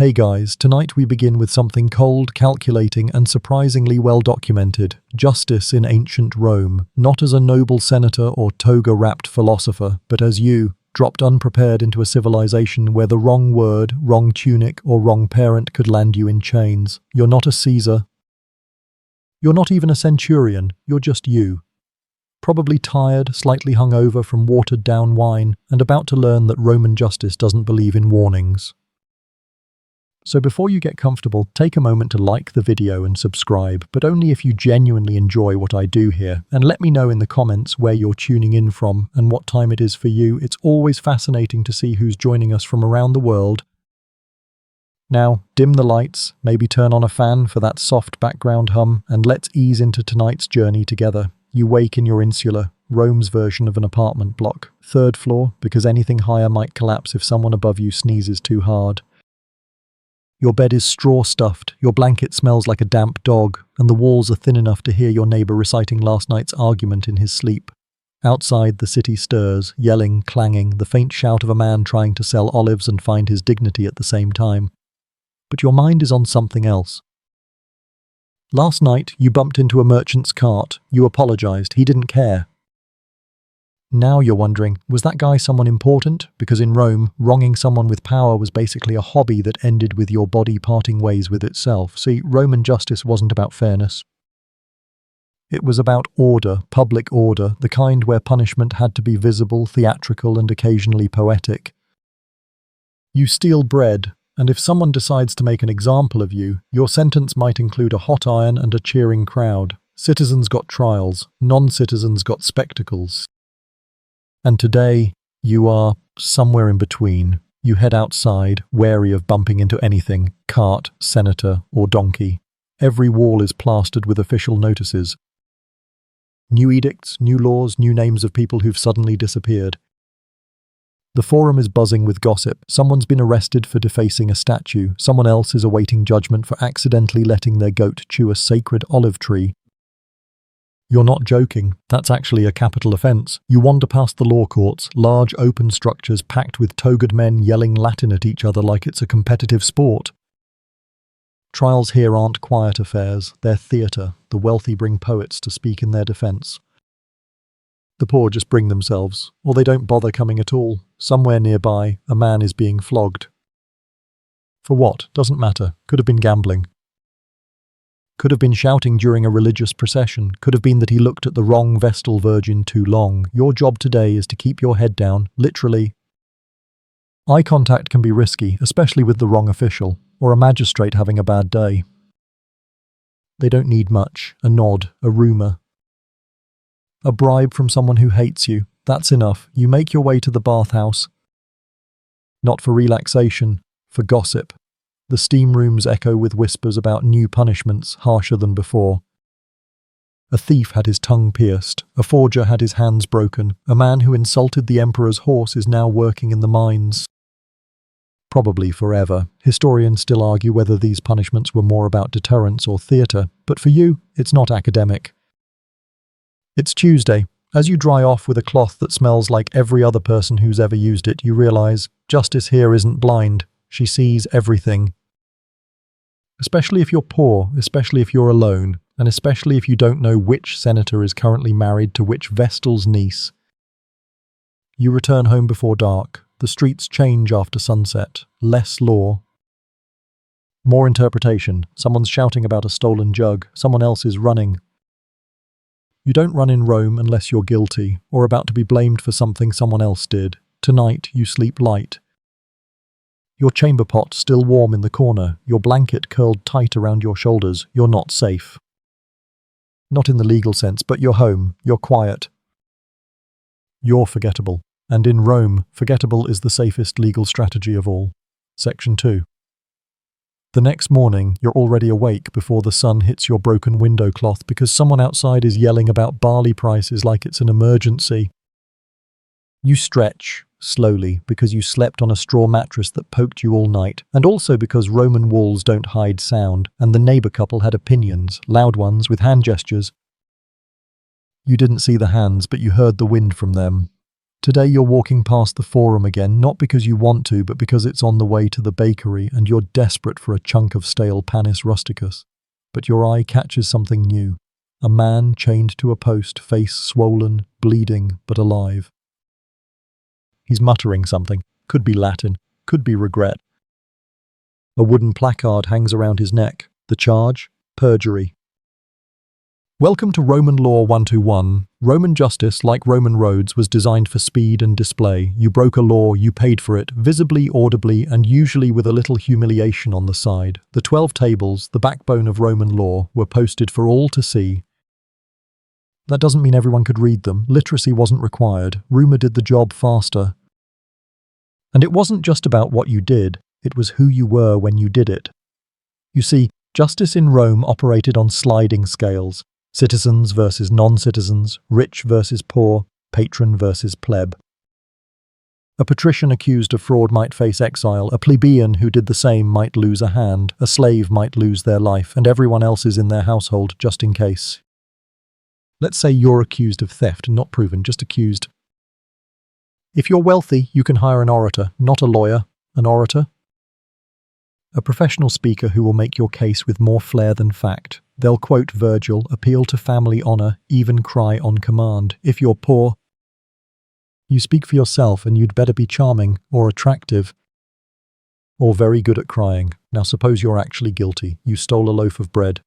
Hey guys, tonight we begin with something cold, calculating, and surprisingly well documented. Justice in ancient Rome, not as a noble senator or toga-wrapped philosopher, but as you, dropped unprepared into a civilization where the wrong word, wrong tunic, or wrong parent could land you in chains. You're not a Caesar. You're not even a centurion, you're just you. Probably tired, slightly hungover from watered-down wine, and about to learn that Roman justice doesn't believe in warnings. So before you get comfortable, take a moment to like the video and subscribe, but only if you genuinely enjoy what I do here, and let me know in the comments where you're tuning in from and what time it is for you. It's always fascinating to see who's joining us from around the world. Now, dim the lights, maybe turn on a fan for that soft background hum, and let's ease into tonight's journey together. You wake in your insula, Rome's version of an apartment block. 3rd floor, because anything higher might collapse if someone above you sneezes too hard. Your bed is straw-stuffed, your blanket smells like a damp dog, and the walls are thin enough to hear your neighbor reciting last night's argument in his sleep. Outside, the city stirs, yelling, clanging, the faint shout of a man trying to sell olives and find his dignity at the same time. But your mind is on something else. Last night, you bumped into a merchant's cart. You apologized. He didn't care. Now you're wondering, was that guy someone important? Because in Rome, wronging someone with power was basically a hobby that ended with your body parting ways with itself. See, Roman justice wasn't about fairness. It was about order, public order, the kind where punishment had to be visible, theatrical, and occasionally poetic. You steal bread, and if someone decides to make an example of you, your sentence might include a hot iron and a cheering crowd. Citizens got trials, non-citizens got spectacles. And today, you are somewhere in between. You head outside, wary of bumping into anything, cart, senator, or donkey. Every wall is plastered with official notices. New edicts, new laws, new names of people who've suddenly disappeared. The forum is buzzing with gossip. Someone's been arrested for defacing a statue. Someone else is awaiting judgment for accidentally letting their goat chew a sacred olive tree. You're not joking. That's actually a capital offence. You wander past the law courts, large open structures packed with togaed men yelling Latin at each other like it's a competitive sport. Trials here aren't quiet affairs. They're theatre. The wealthy bring poets to speak in their defence. The poor just bring themselves, or they don't bother coming at all. Somewhere nearby, a man is being flogged. For what? Doesn't matter. Could have been gambling. Could have been shouting during a religious procession. Could have been that he looked at the wrong Vestal Virgin too long. Your job today is to keep your head down, literally. Eye contact can be risky, especially with the wrong official, or a magistrate having a bad day. They don't need much. A nod, a rumour. A bribe from someone who hates you. That's enough. You make your way to the bathhouse. Not for relaxation, for gossip. The steam rooms echo with whispers about new punishments, harsher than before. A thief had his tongue pierced. A forger had his hands broken. A man who insulted the emperor's horse is now working in the mines. Probably forever. Historians still argue whether these punishments were more about deterrence or theatre, but for you, it's not academic. It's Tuesday. As you dry off with a cloth that smells like every other person who's ever used it, you realize justice here isn't blind. She sees everything. Especially if you're poor, especially if you're alone, and especially if you don't know which senator is currently married to which Vestal's niece. You return home before dark. The streets change after sunset. Less law. More interpretation. Someone's shouting about a stolen jug. Someone else is running. You don't run in Rome unless you're guilty, or about to be blamed for something someone else did. Tonight, you sleep light. Your chamber pot still warm in the corner, your blanket curled tight around your shoulders. You're not safe. Not in the legal sense, but you're home, you're quiet. You're forgettable. And in Rome, forgettable is the safest legal strategy of all. Section 2. The next morning, you're already awake before the sun hits your broken window cloth because someone outside is yelling about barley prices like it's an emergency. You stretch, slowly, because you slept on a straw mattress that poked you all night, and also because Roman walls don't hide sound, and the neighbour couple had opinions, loud ones with hand gestures. You didn't see the hands, but you heard the wind from them. Today you're walking past the Forum again, not because you want to, but because it's on the way to the bakery and you're desperate for a chunk of stale panis rusticus. But your eye catches something new. A man chained to a post, face swollen, bleeding, but alive. He's muttering something. Could be Latin, could be regret. A wooden placard hangs around his neck. The charge? Perjury. Welcome to Roman Law 121. Roman justice, like Roman roads, was designed for speed and display. You broke a law, you paid for it, visibly, audibly, and usually with a little humiliation on the side. The 12 tables, the backbone of Roman law, were posted for all to see. That doesn't mean everyone could read them. Literacy wasn't required. Rumour did the job faster. And it wasn't just about what you did, it was who you were when you did it. You see, justice in Rome operated on sliding scales. Citizens versus non-citizens, rich versus poor, patron versus pleb. A patrician accused of fraud might face exile, a plebeian who did the same might lose a hand, a slave might lose their life, and everyone else is in their household just in case. Let's say you're accused of theft, not proven, just accused. If you're wealthy, you can hire an orator, not a lawyer, an orator. A professional speaker who will make your case with more flair than fact. They'll quote Virgil, appeal to family honour, even cry on command. If you're poor, you speak for yourself and you'd better be charming or attractive or very good at crying. Now suppose you're actually guilty. You stole a loaf of bread.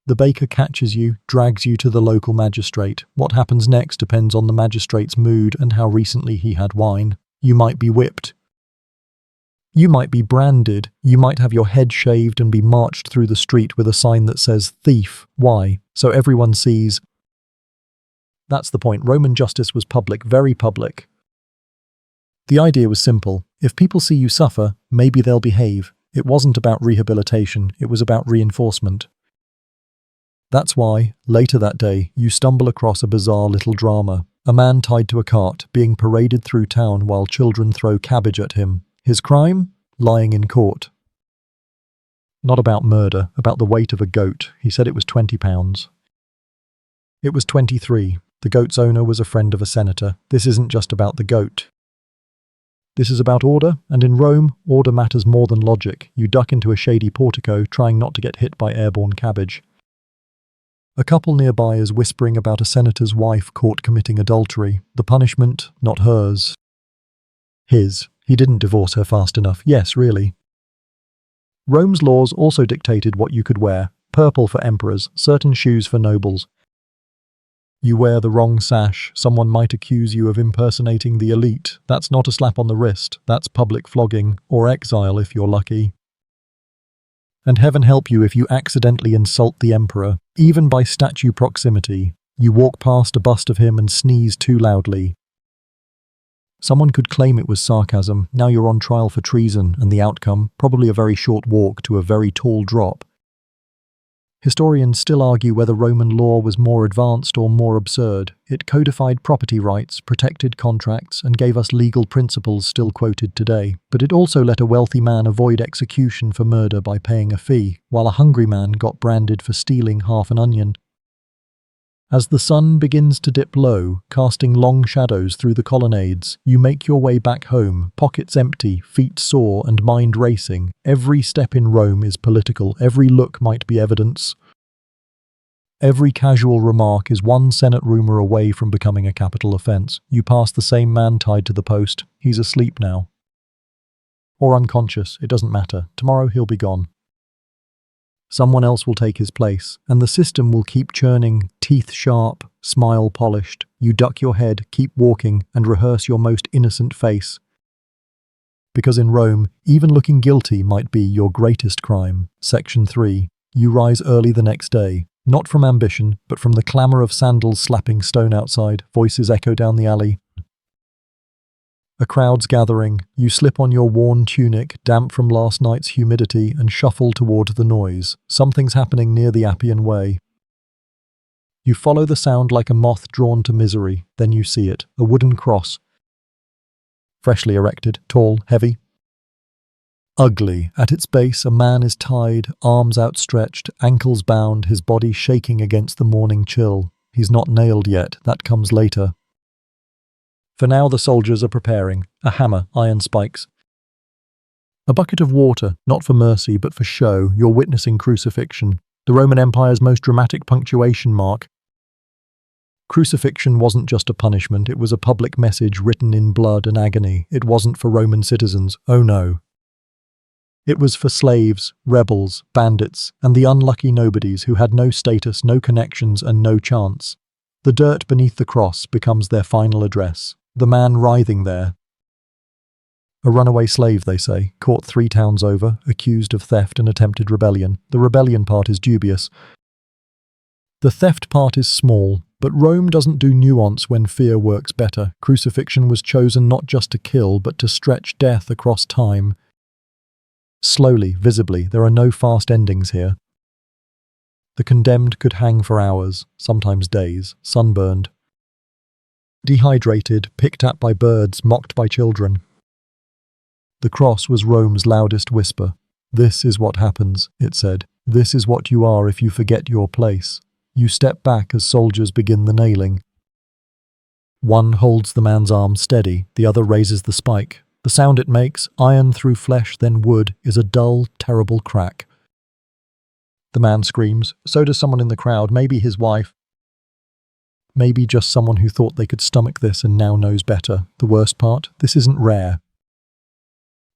The baker catches you, drags you to the local magistrate. What happens next depends on the magistrate's mood and how recently he had wine. You might be whipped. You might be branded, you might have your head shaved and be marched through the street with a sign that says thief. Why? So everyone sees. That's the point. Roman justice was public, very public. The idea was simple. If people see you suffer, maybe they'll behave. It wasn't about rehabilitation, it was about reinforcement. That's why, later that day, you stumble across a bizarre little drama. A man tied to a cart, being paraded through town while children throw cabbage at him. His crime? Lying in court. Not about murder, about the weight of a goat. He said it was 20 pounds. It was 23. The goat's owner was a friend of a senator. This isn't just about the goat. This is about order, and in Rome, order matters more than logic. You duck into a shady portico, trying not to get hit by airborne cabbage. A couple nearby is whispering about a senator's wife caught committing adultery. The punishment, not hers. His. He didn't divorce her fast enough. Yes, really. Rome's laws also dictated what you could wear. Purple for emperors, certain shoes for nobles. You wear the wrong sash, someone might accuse you of impersonating the elite. That's not a slap on the wrist, that's public flogging, or exile if you're lucky. And heaven help you if you accidentally insult the emperor, even by statue proximity. You walk past a bust of him and sneeze too loudly. Someone could claim it was sarcasm. Now you're on trial for treason, and the outcome, probably a very short walk to a very tall drop. Historians still argue whether Roman law was more advanced or more absurd. It codified property rights, protected contracts, and gave us legal principles still quoted today. But it also let a wealthy man avoid execution for murder by paying a fee, while a hungry man got branded for stealing half an onion. As the sun begins to dip low, casting long shadows through the colonnades, you make your way back home, pockets empty, feet sore and mind racing. Every step in Rome is political, every look might be evidence. Every casual remark is one Senate rumour away from becoming a capital offence. You pass the same man tied to the post. He's asleep now. Or unconscious, it doesn't matter. Tomorrow he'll be gone. Someone else will take his place, and the system will keep churning, teeth sharp, smile polished. You duck your head, keep walking, and rehearse your most innocent face. Because in Rome, even looking guilty might be your greatest crime. Section 3. You rise early the next day, not from ambition, but from the clamour of sandals slapping stone outside. Voices echo down the alley. A crowd's gathering. You slip on your worn tunic, damp from last night's humidity, and shuffle toward the noise. Something's happening near the Appian Way. You follow the sound like a moth drawn to misery. Then you see it, a wooden cross. Freshly erected, tall, heavy. Ugly. At its base, a man is tied, arms outstretched, ankles bound, his body shaking against the morning chill. He's not nailed yet, that comes later. For now the soldiers are preparing. A hammer, iron spikes. A bucket of water, not for mercy but for show. You're witnessing crucifixion, the Roman Empire's most dramatic punctuation mark. Crucifixion wasn't just a punishment, it was a public message written in blood and agony. It wasn't for Roman citizens, oh no. It was for slaves, rebels, bandits, and the unlucky nobodies who had no status, no connections, and no chance. The dirt beneath the cross becomes their final address. The man writhing there. A runaway slave, they say, caught 3 towns over, accused of theft and attempted rebellion. The rebellion part is dubious. The theft part is small, but Rome doesn't do nuance when fear works better. Crucifixion was chosen not just to kill, but to stretch death across time. Slowly, visibly, there are no fast endings here. The condemned could hang for hours, sometimes days, sunburned, dehydrated, picked at by birds, mocked by children. The cross was Rome's loudest whisper. This is what happens, it said. This is what you are if you forget your place. You step back as soldiers begin the nailing. One holds the man's arm steady, the other raises the spike. The sound it makes, iron through flesh, then wood, is a dull, terrible crack. The man screams. So does someone in the crowd, maybe his wife. Maybe just someone who thought they could stomach this and now knows better. The worst part? This isn't rare.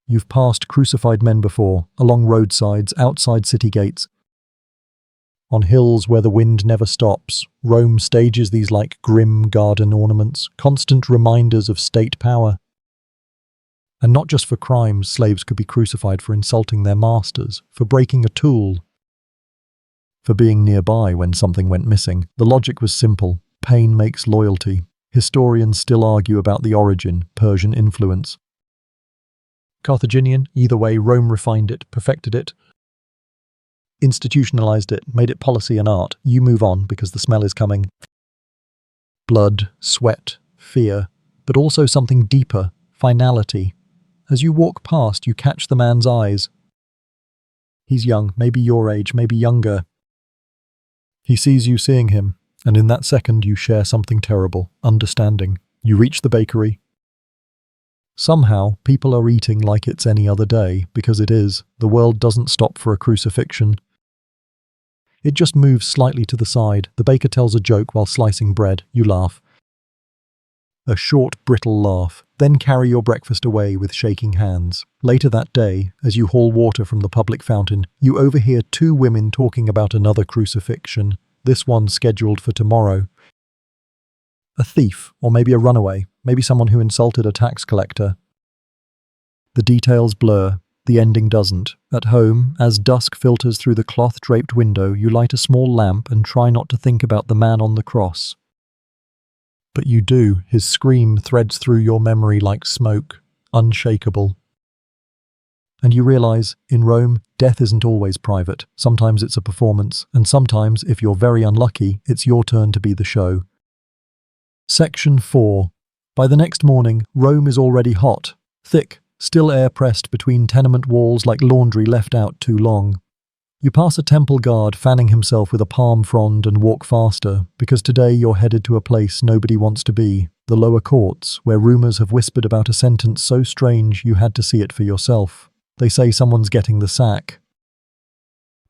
You've passed crucified men before, along roadsides, outside city gates, on hills where the wind never stops. Rome stages these like grim garden ornaments, constant reminders of state power. And not just for crimes, slaves could be crucified for insulting their masters, for breaking a tool, for being nearby when something went missing. The logic was simple. Pain makes loyalty. Historians still argue about the origin, Persian influence. Carthaginian, either way, Rome refined it, perfected it, institutionalized it, made it policy and art. You move on because the smell is coming. Blood, sweat, fear, but also something deeper, finality. As you walk past, you catch the man's eyes. He's young, maybe your age, maybe younger. He sees you seeing him, and in that second you share something terrible, understanding. You reach the bakery. Somehow, people are eating like it's any other day, because it is. The world doesn't stop for a crucifixion. It just moves slightly to the side. The baker tells a joke while slicing bread. You laugh. A short, brittle laugh. Then carry your breakfast away with shaking hands. Later that day, as you haul water from the public fountain, you overhear 2 women talking about another crucifixion, this one scheduled for tomorrow. A thief, or maybe a runaway, maybe someone who insulted a tax collector. The details blur, the ending doesn't. At home, as dusk filters through the cloth-draped window, you light a small lamp and try not to think about the man on the cross. But you do. His scream threads through your memory like smoke, unshakable. And you realize, in Rome, death isn't always private. Sometimes it's a performance, and sometimes, if you're very unlucky, it's your turn to be the show. Section 4. By the next morning, Rome is already hot, thick, still air-pressed between tenement walls like laundry left out too long. You pass a temple guard fanning himself with a palm frond and walk faster, because today you're headed to a place nobody wants to be, the lower courts, where rumours have whispered about a sentence so strange you had to see it for yourself. They say someone's getting the sack.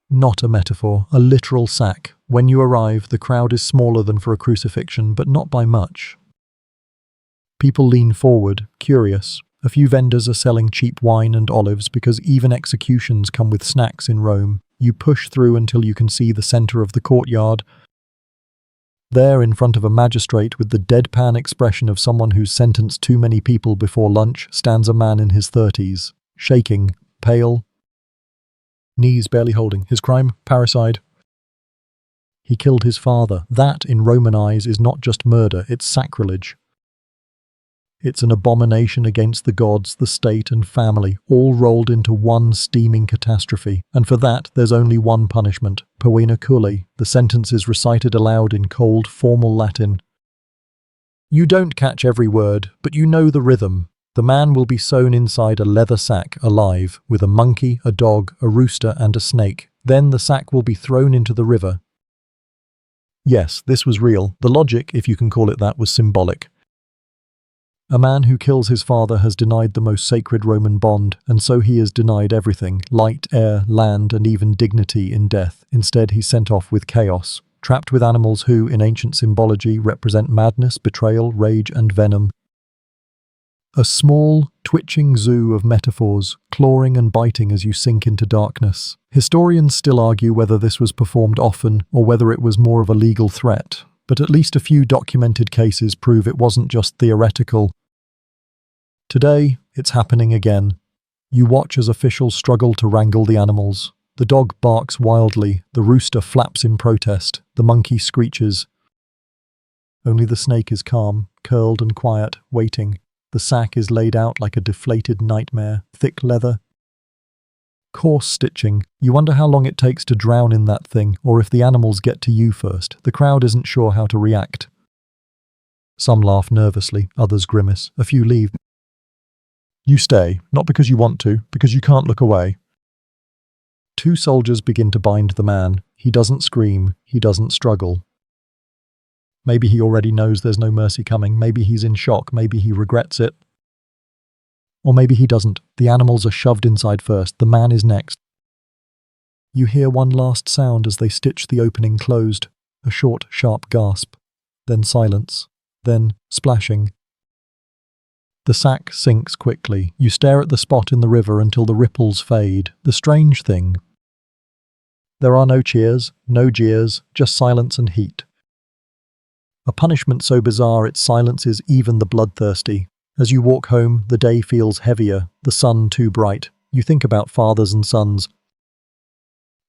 Not a metaphor, a literal sack. When you arrive, the crowd is smaller than for a crucifixion, but not by much. People lean forward, curious. A few vendors are selling cheap wine and olives because even executions come with snacks in Rome. You push through until you can see the centre of the courtyard. There, in front of a magistrate with the deadpan expression of someone who's sentenced too many people before lunch, stands a man in his 30s, shaking, pale, knees barely holding. His crime? Parricide. He killed his father. That, in Roman eyes, is not just murder, it's sacrilege. It's an abomination against the gods, the state and family, all rolled into one steaming catastrophe. And for that, there's only one punishment, poena culi. The sentence is recited aloud in cold, formal Latin. You don't catch every word, but you know the rhythm. The man will be sewn inside a leather sack, alive, with a monkey, a dog, a rooster and a snake. Then the sack will be thrown into the river. Yes, this was real. The logic, if you can call it that, was symbolic. A man who kills his father has denied the most sacred Roman bond, and so he is denied everything, light, air, land, and even dignity in death. Instead, he's sent off with chaos, trapped with animals who, in ancient symbology, represent madness, betrayal, rage, and venom. A small, twitching zoo of metaphors, clawing and biting as you sink into darkness. Historians still argue whether this was performed often or whether it was more of a legal threat, but at least a few documented cases prove it wasn't just theoretical. Today, it's happening again. You watch as officials struggle to wrangle the animals. The dog barks wildly, the rooster flaps in protest, the monkey screeches. Only the snake is calm, curled and quiet, waiting. The sack is laid out like a deflated nightmare, thick leather. Coarse stitching. You wonder how long it takes to drown in that thing, or if the animals get to you first. The crowd isn't sure how to react. Some laugh nervously, others grimace, a few leave. You stay, not because you want to, because you can't look away. Two soldiers begin to bind the man. He doesn't scream, he doesn't struggle. Maybe he already knows there's no mercy coming, maybe he's in shock, maybe he regrets it. Or maybe he doesn't. The animals are shoved inside first, the man is next. You hear one last sound as they stitch the opening closed, a short, sharp gasp, then silence, then splashing. The sack sinks quickly. You stare at the spot in the river until the ripples fade. The strange thing. There are no cheers, no jeers, just silence and heat. A punishment so bizarre it silences even the bloodthirsty. As you walk home, the day feels heavier, the sun too bright. You think about fathers and sons.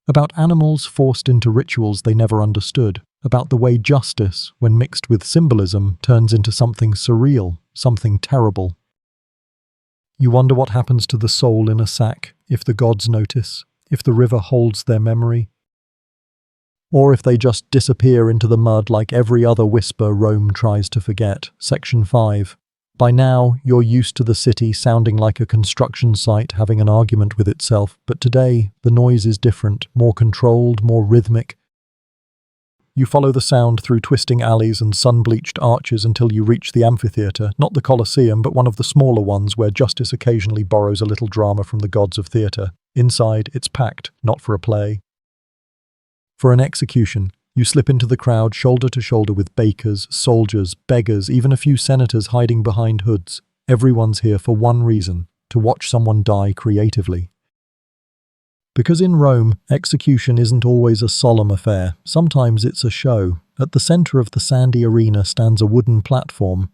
About animals forced into rituals they never understood. About the way justice, when mixed with symbolism, turns into something surreal, something terrible. You wonder what happens to the soul in a sack, if the gods notice, if the river holds their memory. Or if they just disappear into the mud like every other whisper Rome tries to forget. Section 5. By now, you're used to the city sounding like a construction site having an argument with itself, but today, the noise is different, more controlled, more rhythmic. You follow the sound through twisting alleys and sun-bleached arches until you reach the amphitheatre, not the Colosseum, but one of the smaller ones where justice occasionally borrows a little drama from the gods of theatre. Inside, it's packed, not for a play. For an execution, you slip into the crowd shoulder to shoulder with bakers, soldiers, beggars, even a few senators hiding behind hoods. Everyone's here for one reason, to watch someone die creatively. Because in Rome, execution isn't always a solemn affair. Sometimes it's a show. At the center of the sandy arena stands a wooden platform.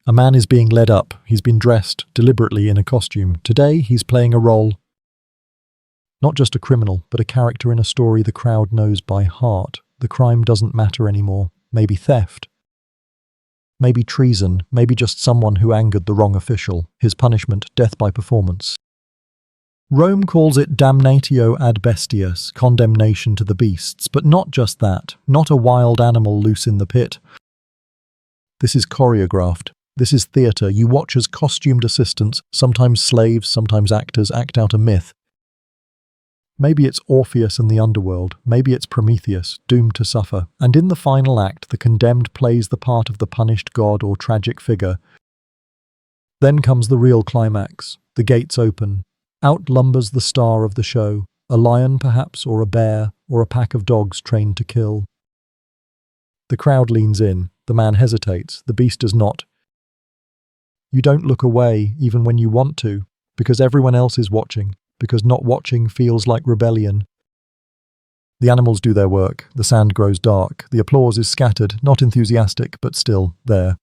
A man is being led up. He's been dressed deliberately in a costume. Today, he's playing a role. Not just a criminal, but a character in a story the crowd knows by heart. The crime doesn't matter anymore. Maybe theft. Maybe treason. Maybe just someone who angered the wrong official. His punishment, death by performance. Rome calls it damnatio ad bestias, condemnation to the beasts, but not just that. Not a wild animal loose in the pit. This is choreographed. This is theatre. You watch as costumed assistants, sometimes slaves, sometimes actors, act out a myth. Maybe it's Orpheus and the underworld, maybe it's Prometheus, doomed to suffer, and in the final act the condemned plays the part of the punished god or tragic figure. Then comes the real climax. The gates open. Out lumbers the star of the show, a lion perhaps, or a bear, or a pack of dogs trained to kill. The crowd leans in, the man hesitates, the beast does not. You don't look away, even when you want to, because everyone else is watching. Because not watching feels like rebellion. The animals do their work, the sand grows dark, the applause is scattered, not enthusiastic, but still there.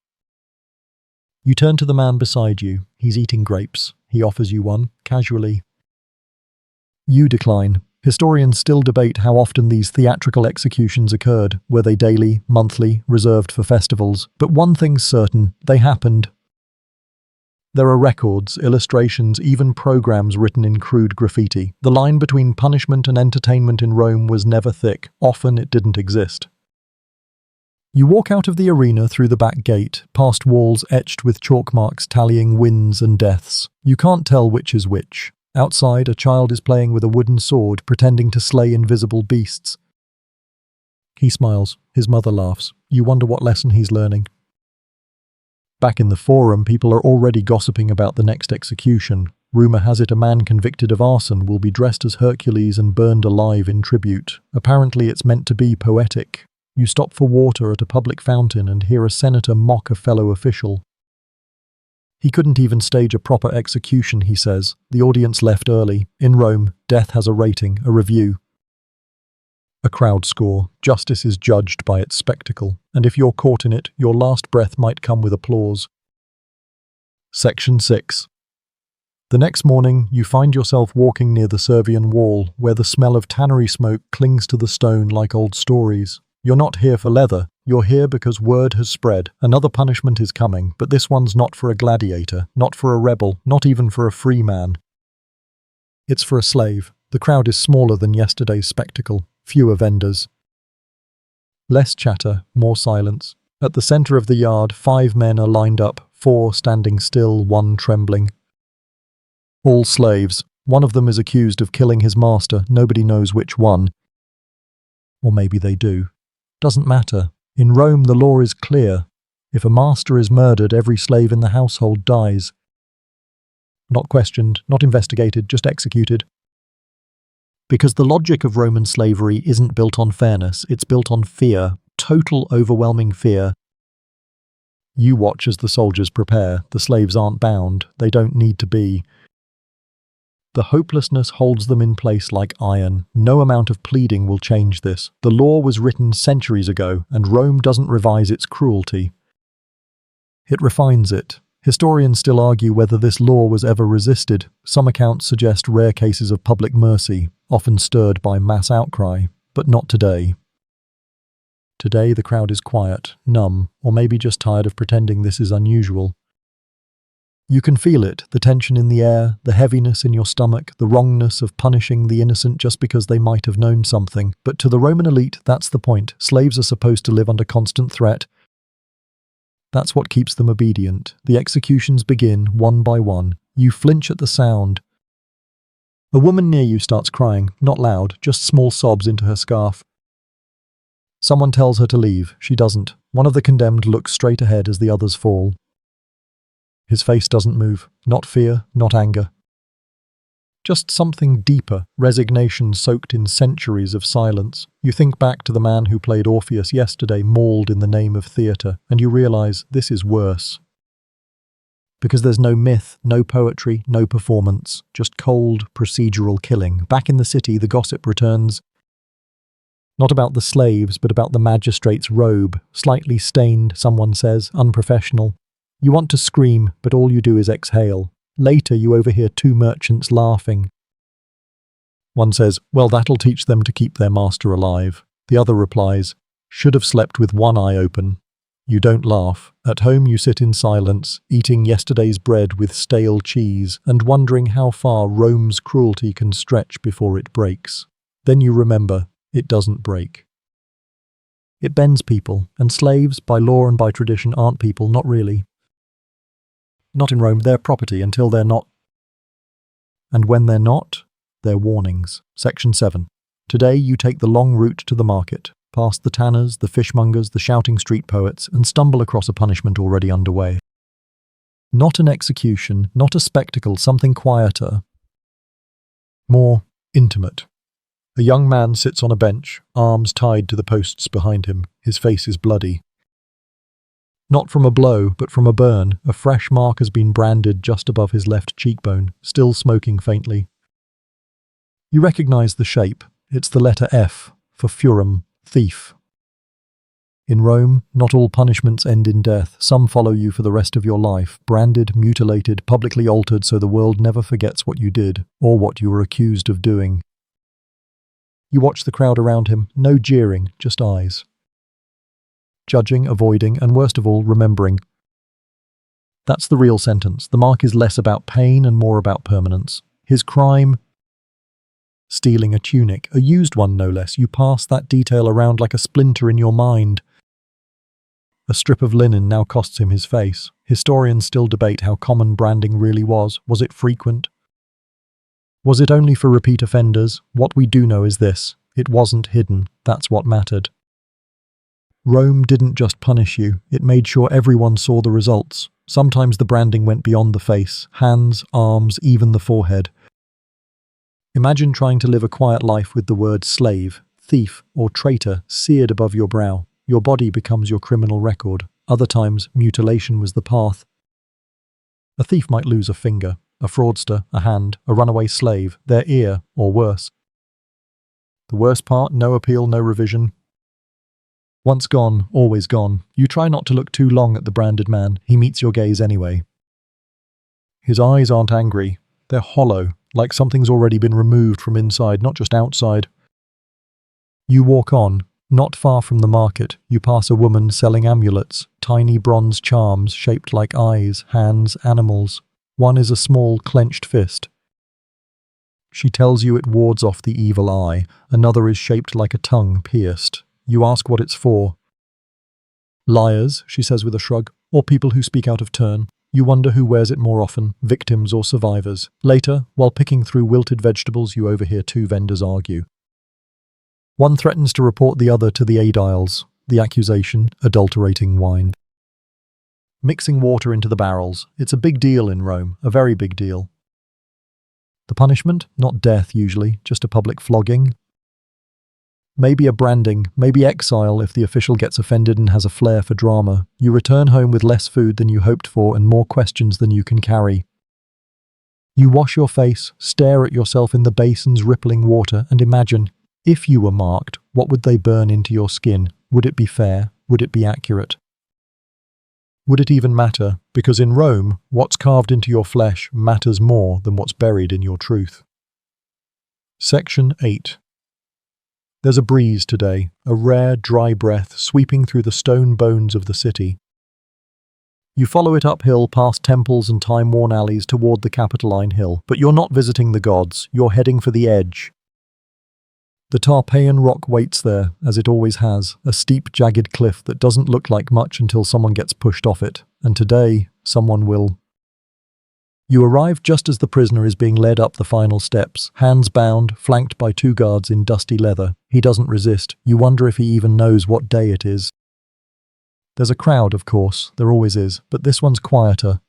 You turn to the man beside you. He's eating grapes. He offers you one, casually. You decline. Historians still debate how often these theatrical executions occurred. Were they daily, monthly, reserved for festivals? But one thing's certain, they happened. There are records, illustrations, even programs written in crude graffiti. The line between punishment and entertainment in Rome was never thick. Often it didn't exist. You walk out of the arena through the back gate, past walls etched with chalk marks tallying wins and deaths. You can't tell which is which. Outside, a child is playing with a wooden sword, pretending to slay invisible beasts. He smiles. His mother laughs. You wonder what lesson he's learning. Back in the forum, people are already gossiping about the next execution. Rumor has it a man convicted of arson will be dressed as Hercules and burned alive in tribute. Apparently it's meant to be poetic. You stop for water at a public fountain and hear a senator mock a fellow official. He couldn't even stage a proper execution, he says. The audience left early. In Rome, death has a rating, a review. A crowd score. Justice is judged by its spectacle, and if you're caught in it, your last breath might come with applause. Section 6. The next morning, you find yourself walking near the Servian wall, where the smell of tannery smoke clings to the stone like old stories. You're not here for leather, you're here because word has spread. Another punishment is coming, but this one's not for a gladiator, not for a rebel, not even for a free man. It's for a slave. The crowd is smaller than yesterday's spectacle, fewer vendors. Less chatter, more silence. At the center of the yard, 5 men are lined up, 4 standing still, 1 trembling. All slaves. One of them is accused of killing his master, nobody knows which one. Or maybe they do. Doesn't matter. In Rome, the law is clear. If a master is murdered, every slave in the household dies. Not questioned, not investigated, just executed. Because the logic of Roman slavery isn't built on fairness, it's built on fear, total overwhelming fear. You watch as the soldiers prepare. The slaves aren't bound. They don't need to be. The hopelessness holds them in place like iron. No amount of pleading will change this. The law was written centuries ago, and Rome doesn't revise its cruelty. It refines it. Historians still argue whether this law was ever resisted. Some accounts suggest rare cases of public mercy, often stirred by mass outcry, but not today. Today the crowd is quiet, numb, or maybe just tired of pretending this is unusual. You can feel it, the tension in the air, the heaviness in your stomach, the wrongness of punishing the innocent just because they might have known something. But to the Roman elite, that's the point. Slaves are supposed to live under constant threat. That's what keeps them obedient. The executions begin, one by one. You flinch at the sound. A woman near you starts crying, not loud, just small sobs into her scarf. Someone tells her to leave. She doesn't. One of the condemned looks straight ahead as the others fall. His face doesn't move. Not fear, not anger. Just something deeper, resignation soaked in centuries of silence. You think back to the man who played Orpheus yesterday, mauled in the name of theatre, and you realize this is worse. Because there's no myth, no poetry, no performance, just cold, procedural killing. Back in the city, the gossip returns. Not about the slaves, but about the magistrate's robe, slightly stained, someone says, unprofessional. You want to scream, but all you do is exhale. Later, you overhear 2 merchants laughing. One says, "Well, that'll teach them to keep their master alive." The other replies, "Should have slept with one eye open." You don't laugh. At home, you sit in silence, eating yesterday's bread with stale cheese and wondering how far Rome's cruelty can stretch before it breaks. Then you remember, it doesn't break. It bends people, and slaves, by law and by tradition, aren't people, not really. Not in Rome, they're property until they're not. And when they're not, they're warnings. Section 7. Today you take the long route to the market, past the tanners, the fishmongers, the shouting street poets, and stumble across a punishment already underway. Not an execution, not a spectacle, something quieter. More intimate. A young man sits on a bench, arms tied to the posts behind him. His face is bloody. Not from a blow, but from a burn. A fresh mark has been branded just above his left cheekbone, still smoking faintly. You recognize the shape. It's the letter F, for furum, thief. In Rome, not all punishments end in death. Some follow you for the rest of your life, branded, mutilated, publicly altered so the world never forgets what you did, or what you were accused of doing. You watch the crowd around him, no jeering, just eyes. Judging, avoiding, and worst of all, remembering. That's the real sentence. The mark is less about pain and more about permanence. His crime? Stealing a tunic, a used one no less. You pass that detail around like a splinter in your mind. A strip of linen now costs him his face. Historians still debate how common branding really was. Was it frequent? Was it only for repeat offenders? What we do know is this. It wasn't hidden. That's what mattered. Rome didn't just punish you, it made sure everyone saw the results. Sometimes the branding went beyond the face, hands, arms, even the forehead. Imagine trying to live a quiet life with the word slave, thief, or traitor seared above your brow. Your body becomes your criminal record. Other times, mutilation was the path. A thief might lose a finger, a fraudster, a hand, a runaway slave, their ear, or worse. The worst part, no appeal, no revision. Once gone, always gone. You try not to look too long at the branded man. He meets your gaze anyway. His eyes aren't angry. They're hollow, like something's already been removed from inside, not just outside. You walk on. Not far from the market, you pass a woman selling amulets, tiny bronze charms shaped like eyes, hands, animals. One is a small, clenched fist. She tells you it wards off the evil eye. Another is shaped like a tongue pierced. You ask what it's for. Liars, she says with a shrug, or people who speak out of turn. You wonder who wears it more often, victims or survivors. Later, while picking through wilted vegetables, you overhear two vendors argue. One threatens to report the other to the aediles. The accusation, adulterating wine. Mixing water into the barrels. It's a big deal in Rome, a very big deal. The punishment? Not death usually, just a public flogging. Maybe a branding, maybe exile if the official gets offended and has a flair for drama. You return home with less food than you hoped for and more questions than you can carry. You wash your face, stare at yourself in the basin's rippling water and imagine, if you were marked, what would they burn into your skin? Would it be fair? Would it be accurate? Would it even matter? Because in Rome, what's carved into your flesh matters more than what's buried in your truth. Section 8. There's a breeze today, a rare, dry breath sweeping through the stone bones of the city. You follow it uphill past temples and time-worn alleys toward the Capitoline Hill, but you're not visiting the gods, you're heading for the edge. The Tarpeian Rock waits there, as it always has, a steep, jagged cliff that doesn't look like much until someone gets pushed off it, and today, someone will. You arrive just as the prisoner is being led up the final steps, hands bound, flanked by two guards in dusty leather. He doesn't resist. You wonder if he even knows what day it is. There's a crowd, of course, there always is, but this one's quieter.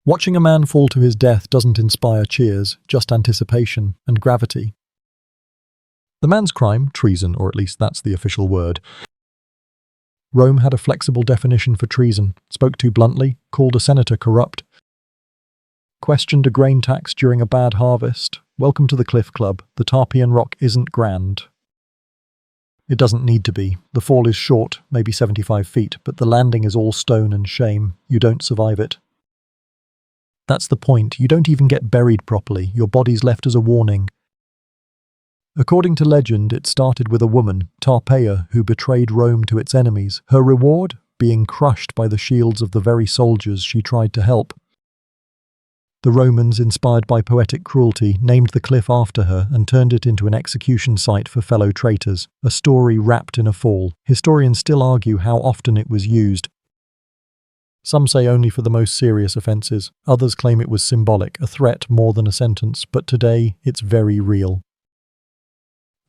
Watching a man fall to his death doesn't inspire cheers, just anticipation and gravity. The man's crime, treason, or at least that's the official word. Rome had a flexible definition for treason, spoke too bluntly, called a senator corrupt. Questioned a grain tax during a bad harvest. Welcome to the Cliff Club. The Tarpeian Rock isn't grand. It doesn't need to be. The fall is short, maybe 75 feet, but the landing is all stone and shame. You don't survive it. That's the point. You don't even get buried properly. Your body's left as a warning. According to legend, it started with a woman, Tarpeia, who betrayed Rome to its enemies. Her reward? Being crushed by the shields of the very soldiers she tried to help. The Romans, inspired by poetic cruelty, named the cliff after her and turned it into an execution site for fellow traitors, a story wrapped in a fall. Historians still argue how often it was used. Some say only for the most serious offences. Others claim it was symbolic, a threat more than a sentence, but today it's very real.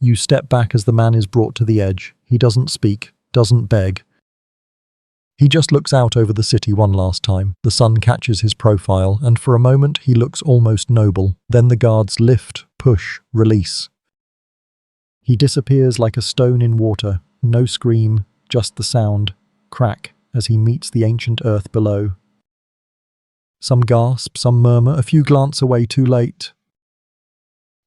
You step back as the man is brought to the edge. He doesn't speak, doesn't beg. He just looks out over the city one last time. The sun catches his profile, and for a moment he looks almost noble. Then the guards lift, push, release. He disappears like a stone in water. No scream, just the sound, crack, as he meets the ancient earth below. Some gasp, some murmur, a few glance away too late.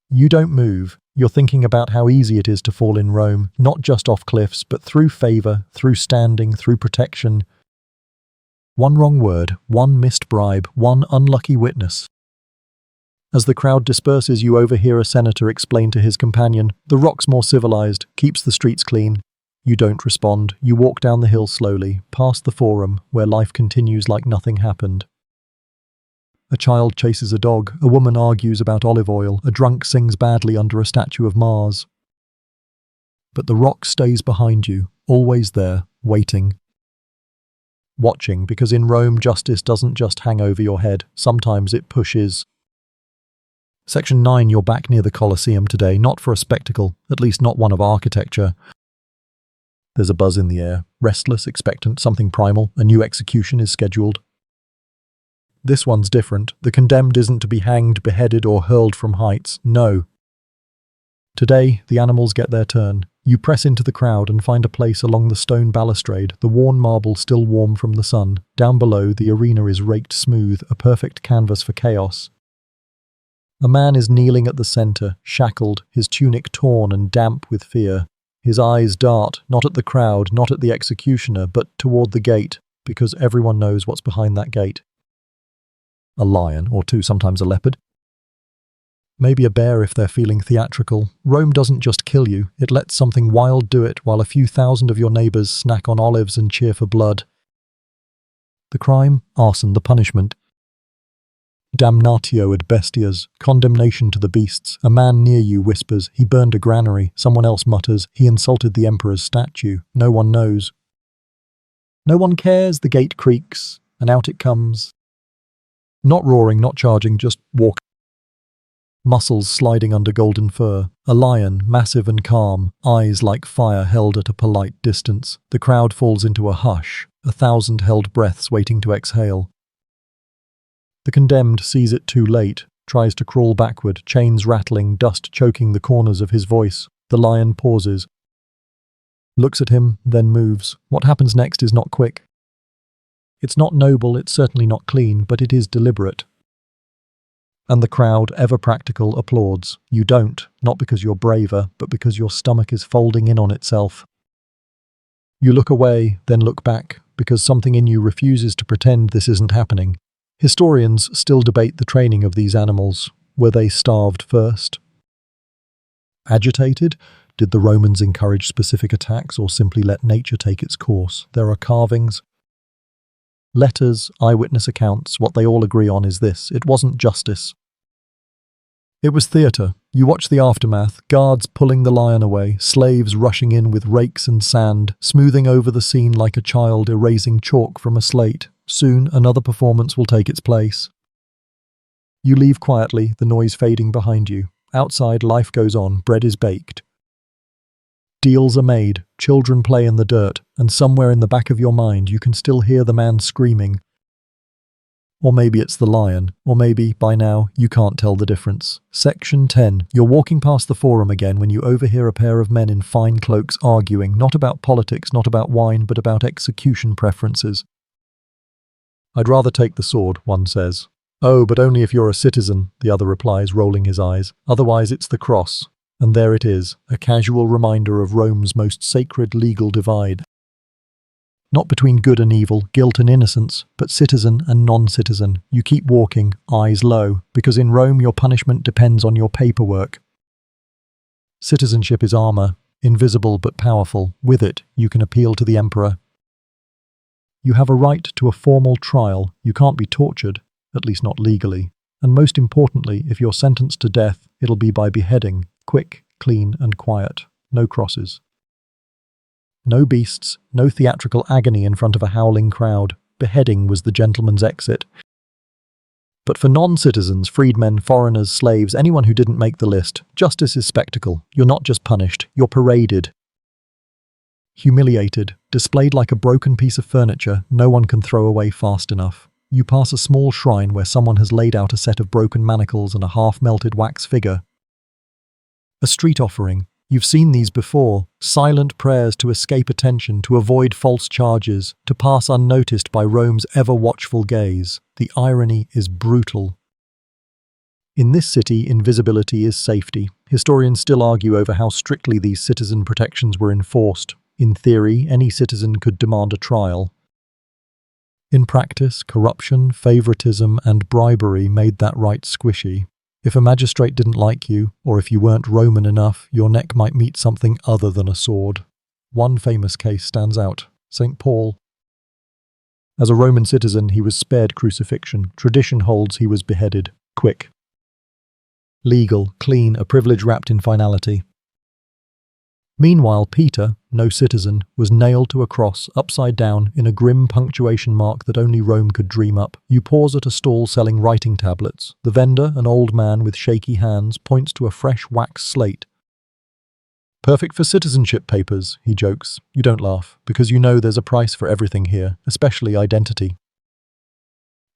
You don't move. You're thinking about how easy it is to fall in Rome, not just off cliffs, but through favour, through standing, through protection. One wrong word, one missed bribe, one unlucky witness. As the crowd disperses, you overhear a senator explain to his companion, "The rock's more civilized, keeps the streets clean." You don't respond. You walk down the hill slowly, past the forum, where life continues like nothing happened. A child chases a dog, a woman argues about olive oil, a drunk sings badly under a statue of Mars. But the rock stays behind you, always there, waiting. Watching, because in Rome justice doesn't just hang over your head, sometimes it pushes. Section 9, you're back near the Colosseum today, not for a spectacle, at least not one of architecture. There's a buzz in the air, restless, expectant, something primal. A new execution is scheduled. This one's different. The condemned isn't to be hanged, beheaded, or hurled from heights. No. Today, the animals get their turn. You press into the crowd and find a place along the stone balustrade, the worn marble still warm from the sun. Down below, the arena is raked smooth, a perfect canvas for chaos. A man is kneeling at the center, shackled, his tunic torn and damp with fear. His eyes dart, not at the crowd, not at the executioner, but toward the gate, because everyone knows what's behind that gate. A lion, or two, sometimes a leopard. Maybe a bear if they're feeling theatrical. Rome doesn't just kill you, it lets something wild do it while a few thousand of your neighbors snack on olives and cheer for blood. The crime? Arson. The punishment? Damnatio ad bestias, condemnation to the beasts. A man near you whispers, he burned a granary. Someone else mutters, he insulted the emperor's statue. No one knows. No one cares. The gate creaks, and out it comes. Not roaring, not charging, just walk. Muscles sliding under golden fur. A lion, massive and calm, eyes like fire held at a polite distance. The crowd falls into a hush, 1,000 held breaths waiting to exhale. The condemned sees it too late, tries to crawl backward, chains rattling, dust choking the corners of his voice. The lion pauses, looks at him, then moves. What happens next is not quick. It's not noble, it's certainly not clean, but it is deliberate. And the crowd, ever practical, applauds. You don't, not because you're braver, but because your stomach is folding in on itself. You look away, then look back, because something in you refuses to pretend this isn't happening. Historians still debate the training of these animals. Were they starved first? Agitated? Did the Romans encourage specific attacks or simply let nature take its course? There are carvings, letters, eyewitness accounts. What they all agree on is this: it wasn't justice. It was theatre. You watch the aftermath, guards pulling the lion away, slaves rushing in with rakes and sand, smoothing over the scene like a child erasing chalk from a slate. Soon, another performance will take its place. You leave quietly, the noise fading behind you. Outside, life goes on, bread is baked. Deals are made, children play in the dirt, and somewhere in the back of your mind you can still hear the man screaming. Or maybe it's the lion, or maybe, by now, you can't tell the difference. Section 10. You're walking past the forum again when you overhear a pair of men in fine cloaks arguing, not about politics, not about wine, but about execution preferences. I'd rather take the sword, one says. Oh, but only if you're a citizen, the other replies, rolling his eyes. Otherwise it's the cross. And there it is, a casual reminder of Rome's most sacred legal divide. Not between good and evil, guilt and innocence, but citizen and non-citizen. You keep walking, eyes low, because in Rome your punishment depends on your paperwork. Citizenship is armor, invisible but powerful. With it, you can appeal to the emperor. You have a right to a formal trial. You can't be tortured, at least not legally. And most importantly, if you're sentenced to death, it'll be by beheading. Quick, clean, and quiet. No crosses. No beasts, no theatrical agony in front of a howling crowd. Beheading was the gentleman's exit. But for non-citizens, freedmen, foreigners, slaves, anyone who didn't make the list, justice is spectacle. You're not just punished, you're paraded. Humiliated, displayed like a broken piece of furniture no one can throw away fast enough. You pass a small shrine where someone has laid out a set of broken manacles and a half-melted wax figure. A street offering. You've seen these before. Silent prayers to escape attention, to avoid false charges, to pass unnoticed by Rome's ever-watchful gaze. The irony is brutal. In this city, invisibility is safety. Historians still argue over how strictly these citizen protections were enforced. In theory, any citizen could demand a trial. In practice, corruption, favoritism, and bribery made that right squishy. If a magistrate didn't like you, or if you weren't Roman enough, your neck might meet something other than a sword. One famous case stands out: St. Paul. As a Roman citizen, he was spared crucifixion. Tradition holds he was beheaded. Quick. Legal, clean, a privilege wrapped in finality. Meanwhile, Peter, no citizen, was nailed to a cross, upside down, in a grim punctuation mark that only Rome could dream up. You pause at a stall selling writing tablets. The vendor, an old man with shaky hands, points to a fresh wax slate. Perfect for citizenship papers, he jokes. You don't laugh, because you know there's a price for everything here, especially identity.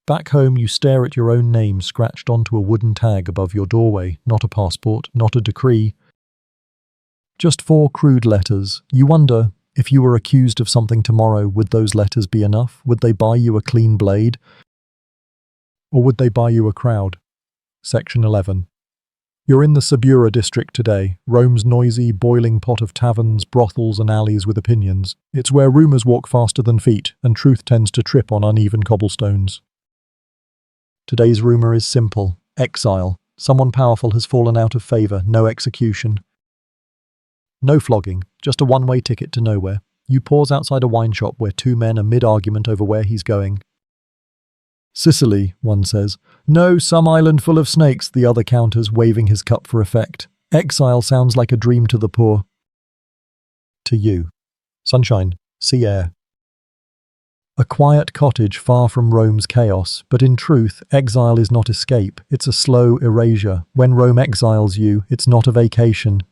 Back home, you stare at your own name scratched onto a wooden tag above your doorway, not a passport, not a decree. Just 4 crude letters. You wonder, if you were accused of something tomorrow, would those letters be enough? Would they buy you a clean blade? Or would they buy you a crowd? Section 11. You're in the Subura district today, Rome's noisy, boiling pot of taverns, brothels and alleys with opinions. It's where rumours walk faster than feet, and truth tends to trip on uneven cobblestones. Today's rumour is simple. Exile. Someone powerful has fallen out of favour, no execution. No flogging, just a one-way ticket to nowhere. You pause outside a wine shop where 2 men are mid-argument over where he's going. Sicily, one says. No, some island full of snakes, the other counters, waving his cup for effect. Exile sounds like a dream to the poor. To you. Sunshine, sea air. A quiet cottage far from Rome's chaos, but in truth, exile is not escape, it's a slow erasure. When Rome exiles you, it's not a vacation.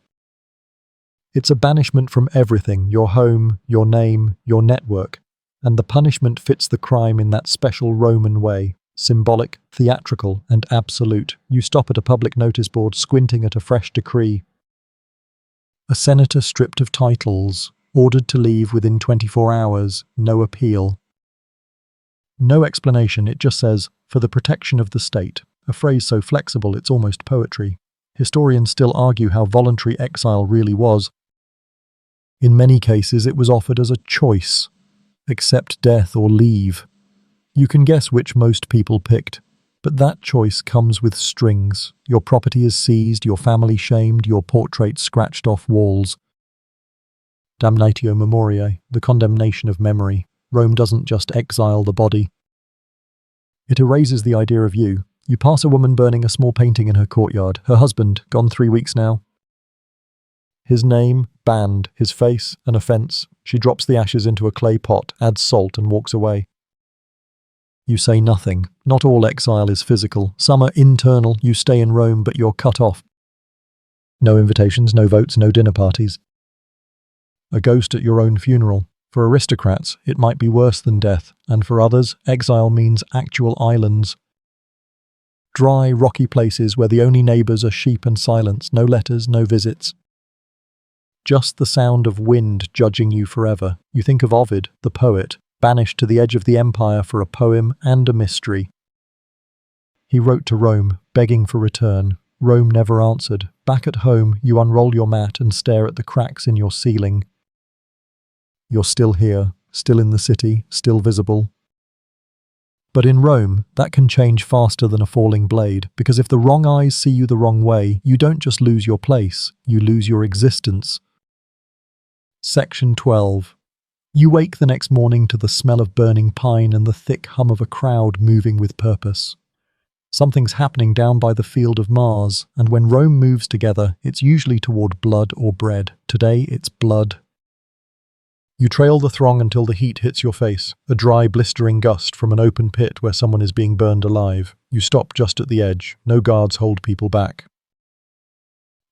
It's a banishment from everything, your home, your name, your network. And the punishment fits the crime in that special Roman way, symbolic, theatrical, and absolute. You stop at a public notice board squinting at a fresh decree. A senator stripped of titles, ordered to leave within 24 hours, no appeal. No explanation, it just says, for the protection of the state, a phrase so flexible it's almost poetry. Historians still argue how voluntary exile really was. In many cases it was offered as a choice. Accept death or leave. You can guess which most people picked, but that choice comes with strings. Your property is seized, your family shamed, your portrait scratched off walls. Damnatio memoriae, the condemnation of memory. Rome doesn't just exile the body. It erases the idea of you. You pass a woman burning a small painting in her courtyard. Her husband, gone 3 weeks now. His name, banned, his face, an offence. She drops the ashes into a clay pot, adds salt and walks away. You say nothing. Not all exile is physical. Some are internal. You stay in Rome, but you're cut off. No invitations, no votes, no dinner parties. A ghost at your own funeral. For aristocrats, it might be worse than death, and for others, exile means actual islands. Dry, rocky places where the only neighbours are sheep and silence, no letters, no visits. Just the sound of wind judging you forever. You think of Ovid, the poet, banished to the edge of the empire for a poem and a mystery. He wrote to Rome, begging for return. Rome never answered. Back at home, you unroll your mat and stare at the cracks in your ceiling. You're still here, still in the city, still visible. But in Rome, that can change faster than a falling blade, because if the wrong eyes see you the wrong way, you don't just lose your place, you lose your existence. Section 12. You wake the next morning to the smell of burning pine and the thick hum of a crowd moving with purpose. Something's happening down by the field of Mars, and when Rome moves together, it's usually toward blood or bread. Today, it's blood. You trail the throng until the heat hits your face, a dry, blistering gust from an open pit where someone is being burned alive. You stop just at the edge. No guards hold people back.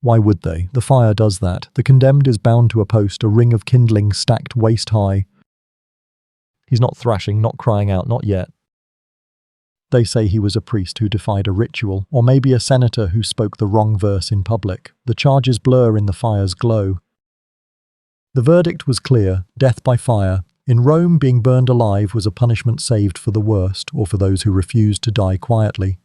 Why would they? The fire does that. The condemned is bound to a post, a ring of kindling stacked waist high. He's not thrashing, not crying out, not yet. They say he was a priest who defied a ritual, or maybe a senator who spoke the wrong verse in public. The charges blur in the fire's glow. The verdict was clear, death by fire. In Rome, being burned alive was a punishment saved for the worst, or for those who refused to die quietly.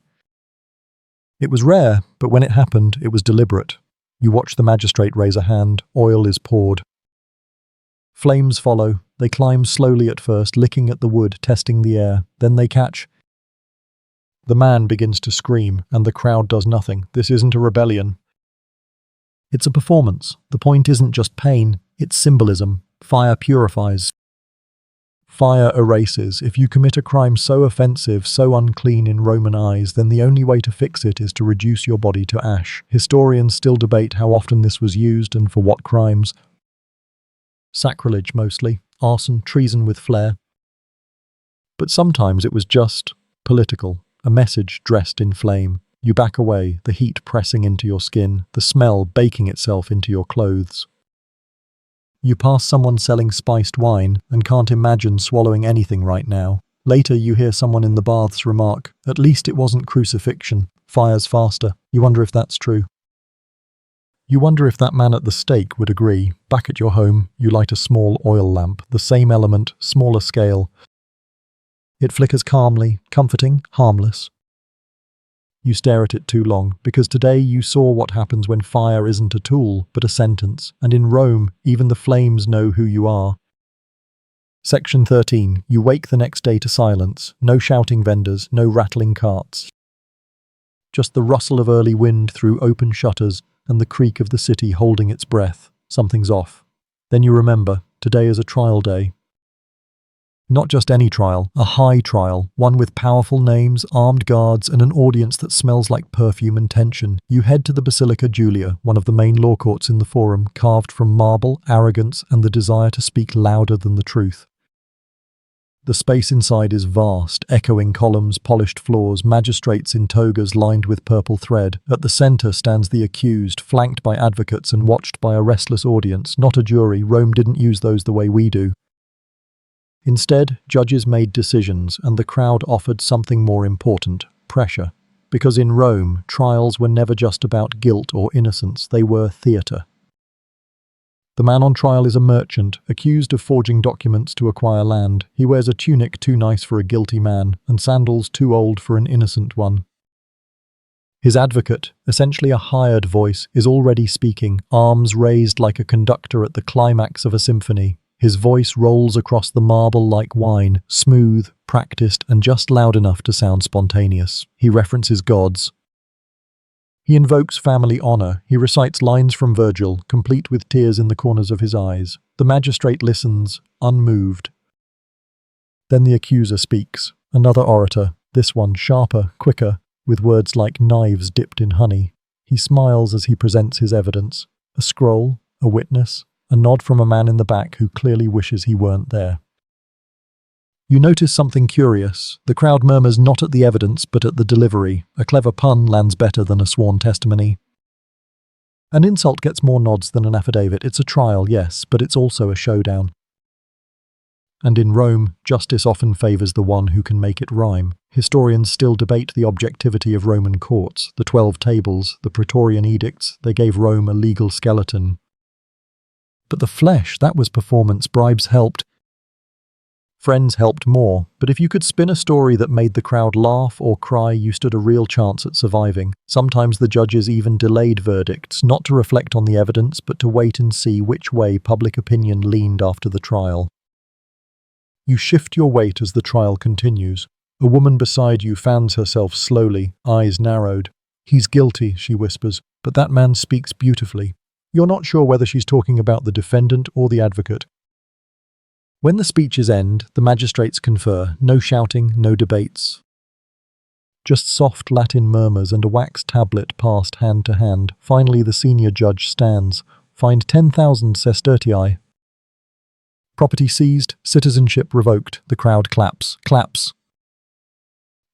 It was rare, but when it happened, it was deliberate. You watch the magistrate raise a hand, oil is poured. Flames follow. They climb slowly at first, licking at the wood, testing the air. Then they catch. The man begins to scream, and the crowd does nothing. This isn't a rebellion. It's a performance. The point isn't just pain, it's symbolism. Fire purifies. Fire erases. If you commit a crime so offensive, so unclean in Roman eyes, then the only way to fix it is to reduce your body to ash. Historians still debate how often this was used and for what crimes. Sacrilege mostly, arson, treason with flair. But sometimes it was just political, a message dressed in flame. You back away, the heat pressing into your skin, the smell baking itself into your clothes. You pass someone selling spiced wine and can't imagine swallowing anything right now. Later, you hear someone in the baths remark, "At least it wasn't crucifixion. Fires faster." You wonder if that's true. You wonder if that man at the stake would agree. Back at your home, you light a small oil lamp, the same element, smaller scale. It flickers calmly, comforting, harmless. You stare at it too long, because today you saw what happens when fire isn't a tool, but a sentence, and in Rome, even the flames know who you are. Section 13. You wake the next day to silence. No shouting vendors, no rattling carts. Just the rustle of early wind through open shutters and the creak of the city holding its breath. Something's off. Then you remember, today is a trial day. Not just any trial, a high trial, one with powerful names, armed guards, and an audience that smells like perfume and tension. You head to the Basilica Julia, one of the main law courts in the Forum, carved from marble, arrogance, and the desire to speak louder than the truth. The space inside is vast, echoing columns, polished floors, magistrates in togas lined with purple thread. At the center stands the accused, flanked by advocates and watched by a restless audience. Not a jury, Rome didn't use those the way we do. Instead, judges made decisions, and the crowd offered something more important: pressure. Because in Rome, trials were never just about guilt or innocence, they were theatre. The man on trial is a merchant, accused of forging documents to acquire land. He wears a tunic too nice for a guilty man, and sandals too old for an innocent one. His advocate, essentially a hired voice, is already speaking, arms raised like a conductor at the climax of a symphony. His voice rolls across the marble like wine, smooth, practiced, and just loud enough to sound spontaneous. He references gods. He invokes family honor. He recites lines from Virgil, complete with tears in the corners of his eyes. The magistrate listens, unmoved. Then the accuser speaks. Another orator, this one sharper, quicker, with words like knives dipped in honey. He smiles as he presents his evidence. A scroll, a witness, a nod from a man in the back who clearly wishes he weren't there. You notice something curious. The crowd murmurs not at the evidence, but at the delivery. A clever pun lands better than a sworn testimony. An insult gets more nods than an affidavit. It's a trial, yes, but it's also a showdown. And in Rome, justice often favors the one who can make it rhyme. Historians still debate the objectivity of Roman courts. The 12 tables, the Praetorian edicts, they gave Rome a legal skeleton. But the flesh, that was performance. Bribes helped. Friends helped more. But if you could spin a story that made the crowd laugh or cry, you stood a real chance at surviving. Sometimes the judges even delayed verdicts, not to reflect on the evidence, but to wait and see which way public opinion leaned after the trial. You shift your weight as the trial continues. A woman beside you fans herself slowly, eyes narrowed. "He's guilty," she whispers, "but that man speaks beautifully." You're not sure whether she's talking about the defendant or the advocate. When the speeches end, the magistrates confer. No shouting, no debates. Just soft Latin murmurs and a wax tablet passed hand to hand. Finally, the senior judge stands. Fined 10,000 sestertii. Property seized, citizenship revoked. The crowd claps. Claps.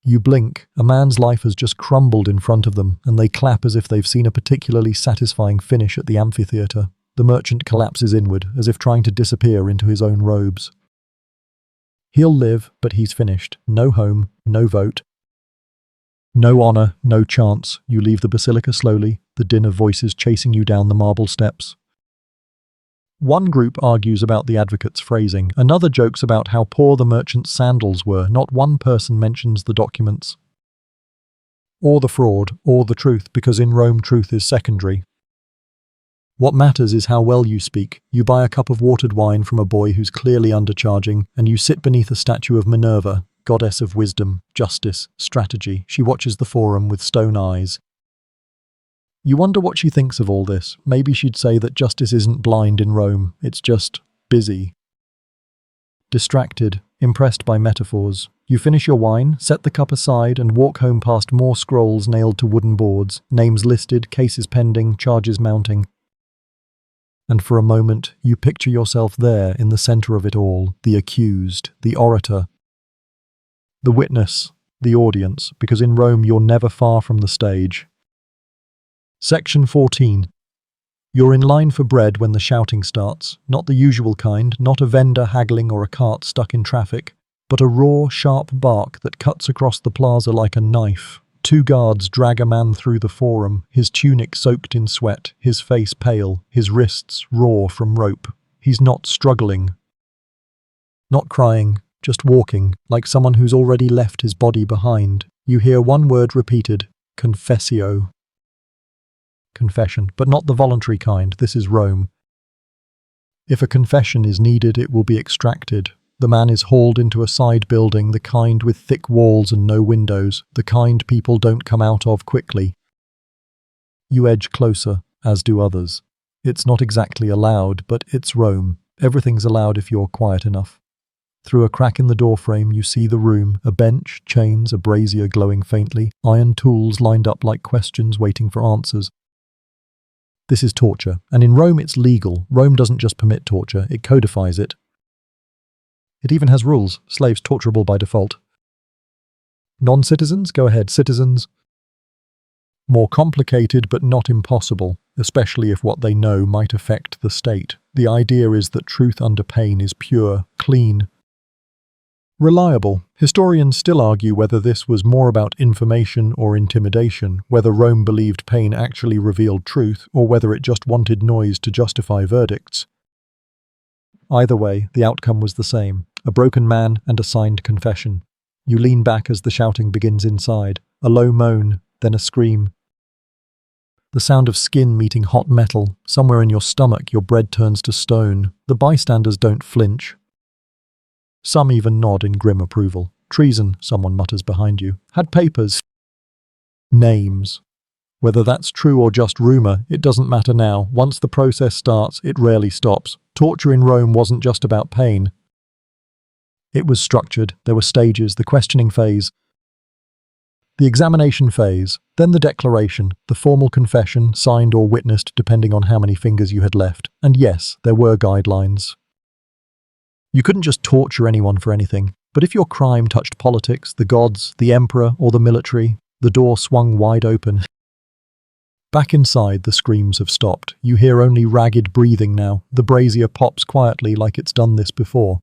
You blink. A man's life has just crumbled in front of them, and they clap as if they've seen a particularly satisfying finish at the amphitheatre. The merchant collapses inward, as if trying to disappear into his own robes. He'll live, but he's finished. No home, no vote. No honor, no chance. You leave the basilica slowly, the din of voices chasing you down the marble steps. One group argues about the advocate's phrasing. Another jokes about how poor the merchant's sandals were. Not one person mentions the documents. Or the fraud, or the truth, because in Rome truth is secondary. What matters is how well you speak. You buy a cup of watered wine from a boy who's clearly undercharging, and you sit beneath a statue of Minerva, goddess of wisdom, justice, strategy. She watches the forum with stone eyes. You wonder what she thinks of all this. Maybe she'd say that justice isn't blind in Rome, it's just busy. Distracted, impressed by metaphors. You finish your wine, set the cup aside, and walk home past more scrolls nailed to wooden boards, names listed, cases pending, charges mounting. And for a moment, you picture yourself there in the center of it all, the accused, the orator, the witness, the audience, because in Rome you're never far from the stage. Section 14. You're in line for bread when the shouting starts, not the usual kind, not a vendor haggling or a cart stuck in traffic, but a raw, sharp bark that cuts across the plaza like a knife. Two guards drag a man through the forum, his tunic soaked in sweat, his face pale, his wrists raw from rope. He's not struggling, not crying, just walking, like someone who's already left his body behind. You hear one word repeated, confessio. Confession, but not the voluntary kind. This is Rome. If a confession is needed, it will be extracted. The man is hauled into a side building, the kind with thick walls and no windows, the kind people don't come out of quickly. You edge closer, as do others. It's not exactly allowed, but it's Rome. Everything's allowed if you're quiet enough. Through a crack in the doorframe, you see the room, a bench, chains, a brazier glowing faintly, iron tools lined up like questions waiting for answers. This is torture, and in Rome it's legal. Rome doesn't just permit torture, it codifies it. It even has rules, slaves torturable by default. Non-citizens? Go ahead, citizens. More complicated, but not impossible, especially if what they know might affect the state. The idea is that truth under pain is pure, clean, reliable. Historians still argue whether this was more about information or intimidation, whether Rome believed pain actually revealed truth, or whether it just wanted noise to justify verdicts. Either way, the outcome was the same, a broken man and a signed confession. You lean back as the shouting begins inside, a low moan, then a scream. The sound of skin meeting hot metal. Somewhere in your stomach, your bread turns to stone. The bystanders don't flinch. Some even nod in grim approval. Treason, someone mutters behind you. Had papers. Names. Whether that's true or just rumor, it doesn't matter now. Once the process starts, it rarely stops. Torture in Rome wasn't just about pain. It was structured. There were stages, the questioning phase, the examination phase, then the declaration, the formal confession, signed or witnessed depending on how many fingers you had left. And yes, there were guidelines. You couldn't just torture anyone for anything, but if your crime touched politics, the gods, the emperor, or the military, the door swung wide open. Back inside, the screams have stopped. You hear only ragged breathing now. The brazier pops quietly like it's done this before.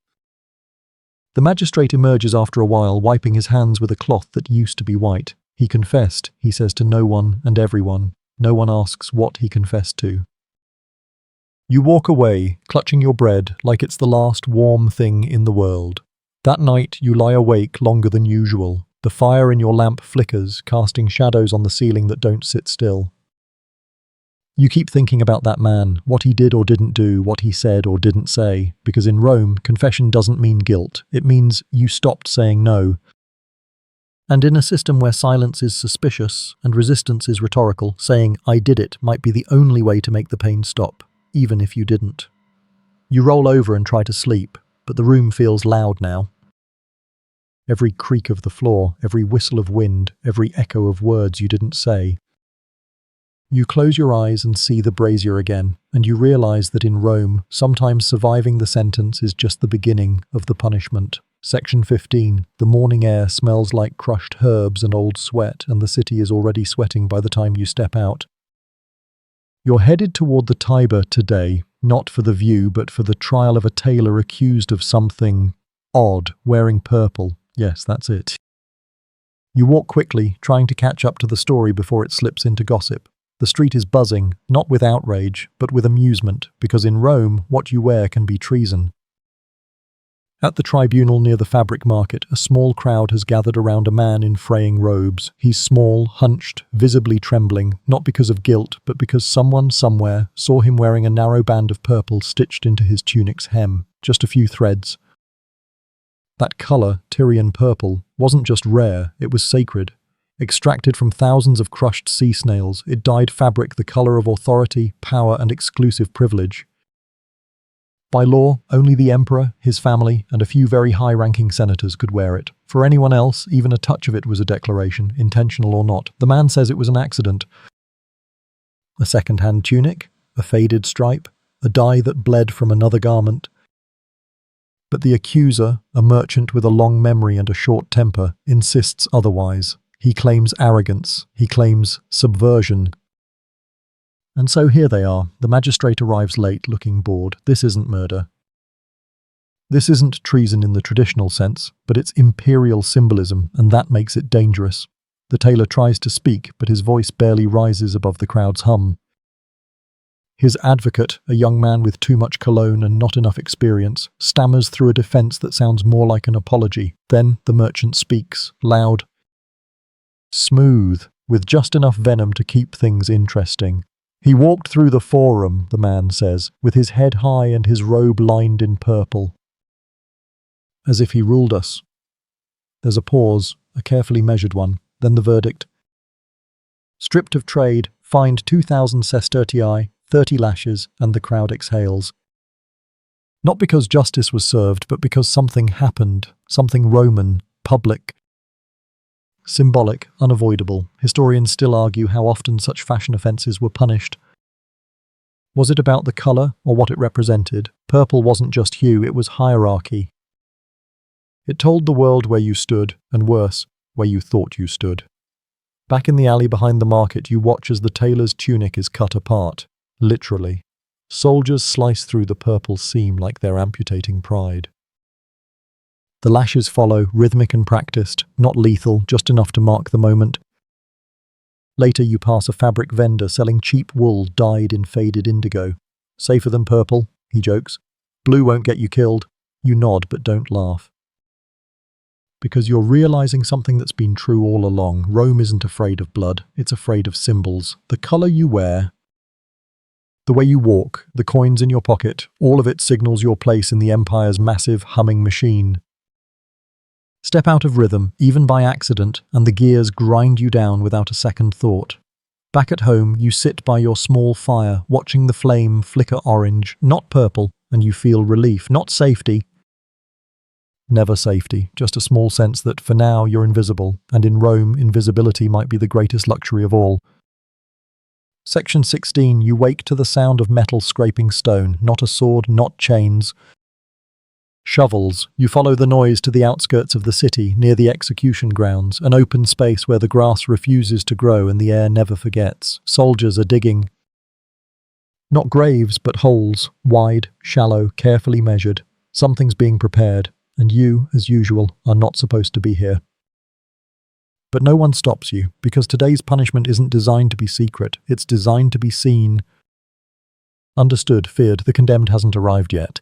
The magistrate emerges after a while, wiping his hands with a cloth that used to be white. He confessed, he says to no one and everyone. No one asks what he confessed to. You walk away, clutching your bread like it's the last warm thing in the world. That night, you lie awake longer than usual. The fire in your lamp flickers, casting shadows on the ceiling that don't sit still. You keep thinking about that man, what he did or didn't do, what he said or didn't say, because in Rome, confession doesn't mean guilt. It means you stopped saying no. And in a system where silence is suspicious and resistance is rhetorical, saying "I did it" might be the only way to make the pain stop, even if you didn't. You roll over and try to sleep, but the room feels loud now. Every creak of the floor, every whistle of wind, every echo of words you didn't say. You close your eyes and see the brazier again, and you realize that in Rome, sometimes surviving the sentence is just the beginning of the punishment. Section 15. The morning air smells like crushed herbs and old sweat, and the city is already sweating by the time you step out. You're headed toward the Tiber today, not for the view, but for the trial of a tailor accused of something odd, wearing purple. Yes, that's it. You walk quickly, trying to catch up to the story before it slips into gossip. The street is buzzing, not with outrage, but with amusement, because in Rome, what you wear can be treason. At the tribunal near the fabric market, a small crowd has gathered around a man in fraying robes. He's small, hunched, visibly trembling, not because of guilt, but because someone somewhere saw him wearing a narrow band of purple stitched into his tunic's hem, just a few threads. That colour, Tyrian purple, wasn't just rare, it was sacred. Extracted from thousands of crushed sea snails, it dyed fabric the colour of authority, power, and exclusive privilege. By law, only the emperor, his family, and a few very high-ranking senators could wear it. For anyone else, even a touch of it was a declaration, intentional or not. The man says it was an accident. A second-hand tunic, a faded stripe, a dye that bled from another garment. But the accuser, a merchant with a long memory and a short temper, insists otherwise. He claims arrogance. He claims subversion. And so here they are. The magistrate arrives late, looking bored. This isn't murder. This isn't treason in the traditional sense, but it's imperial symbolism, and that makes it dangerous. The tailor tries to speak, but his voice barely rises above the crowd's hum. His advocate, a young man with too much cologne and not enough experience, stammers through a defense that sounds more like an apology. Then the merchant speaks, loud, smooth, with just enough venom to keep things interesting. He walked through the forum, the man says, with his head high and his robe lined in purple. As if he ruled us. There's a pause, a carefully measured one, then the verdict. Stripped of trade, fined 2,000 sestertii, 30 lashes, and the crowd exhales. Not because justice was served, but because something happened, something Roman, public, symbolic, unavoidable. Historians still argue how often such fashion offences were punished. Was it about the colour or what it represented? Purple wasn't just hue, it was hierarchy. It told the world where you stood, and worse, where you thought you stood. Back in the alley behind the market, you watch as the tailor's tunic is cut apart. Literally. Soldiers slice through the purple seam like they're amputating pride. The lashes follow, rhythmic and practiced, not lethal, just enough to mark the moment. Later you pass a fabric vendor selling cheap wool dyed in faded indigo. Safer than purple, he jokes. Blue won't get you killed. You nod but don't laugh. Because you're realizing something that's been true all along. Rome isn't afraid of blood, it's afraid of symbols. The color you wear, the way you walk, the coins in your pocket, all of it signals your place in the empire's massive, humming machine. Step out of rhythm, even by accident, and the gears grind you down without a second thought. Back at home, you sit by your small fire, watching the flame flicker orange, not purple, and you feel relief, not safety. Never safety, just a small sense that, for now, you're invisible, and in Rome, invisibility might be the greatest luxury of all. Section 16, you wake to the sound of metal scraping stone, not a sword, not chains. Shovels, you follow the noise to the outskirts of the city, near the execution grounds, an open space where the grass refuses to grow and the air never forgets. Soldiers are digging. Not graves, but holes, wide, shallow, carefully measured. Something's being prepared, and you, as usual, are not supposed to be here. But no one stops you, because today's punishment isn't designed to be secret, it's designed to be seen. Understood, feared, the condemned hasn't arrived yet.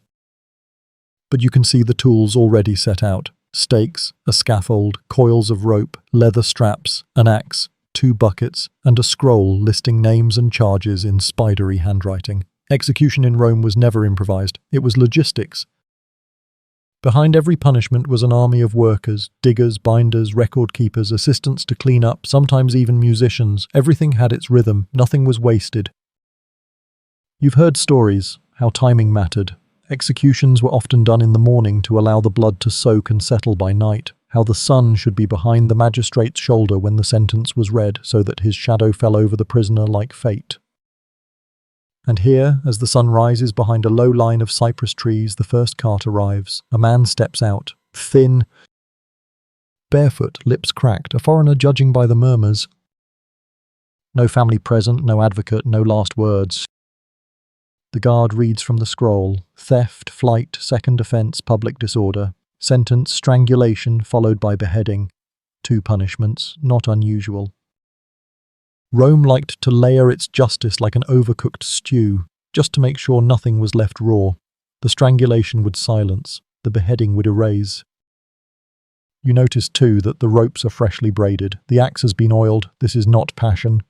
But you can see the tools already set out. Stakes, a scaffold, coils of rope, leather straps, an axe, 2 buckets, and a scroll listing names and charges in spidery handwriting. Execution in Rome was never improvised, it was logistics. Behind every punishment was an army of workers, diggers, binders, record keepers, assistants to clean up, sometimes even musicians. Everything had its rhythm, nothing was wasted. You've heard stories, how timing mattered. Executions were often done in the morning to allow the blood to soak and settle by night, how the sun should be behind the magistrate's shoulder when the sentence was read so that his shadow fell over the prisoner like fate. And here, as the sun rises behind a low line of cypress trees, the first cart arrives. A man steps out, thin, barefoot, lips cracked, a foreigner judging by the murmurs. No family present, no advocate, no last words. The guard reads from the scroll: theft, flight, second offence, public disorder. Sentence, strangulation, followed by beheading. 2 punishments, not unusual. Rome liked to layer its justice like an overcooked stew, just to make sure nothing was left raw. The strangulation would silence, the beheading would erase. You notice too that the ropes are freshly braided, the axe has been oiled, this is not passion.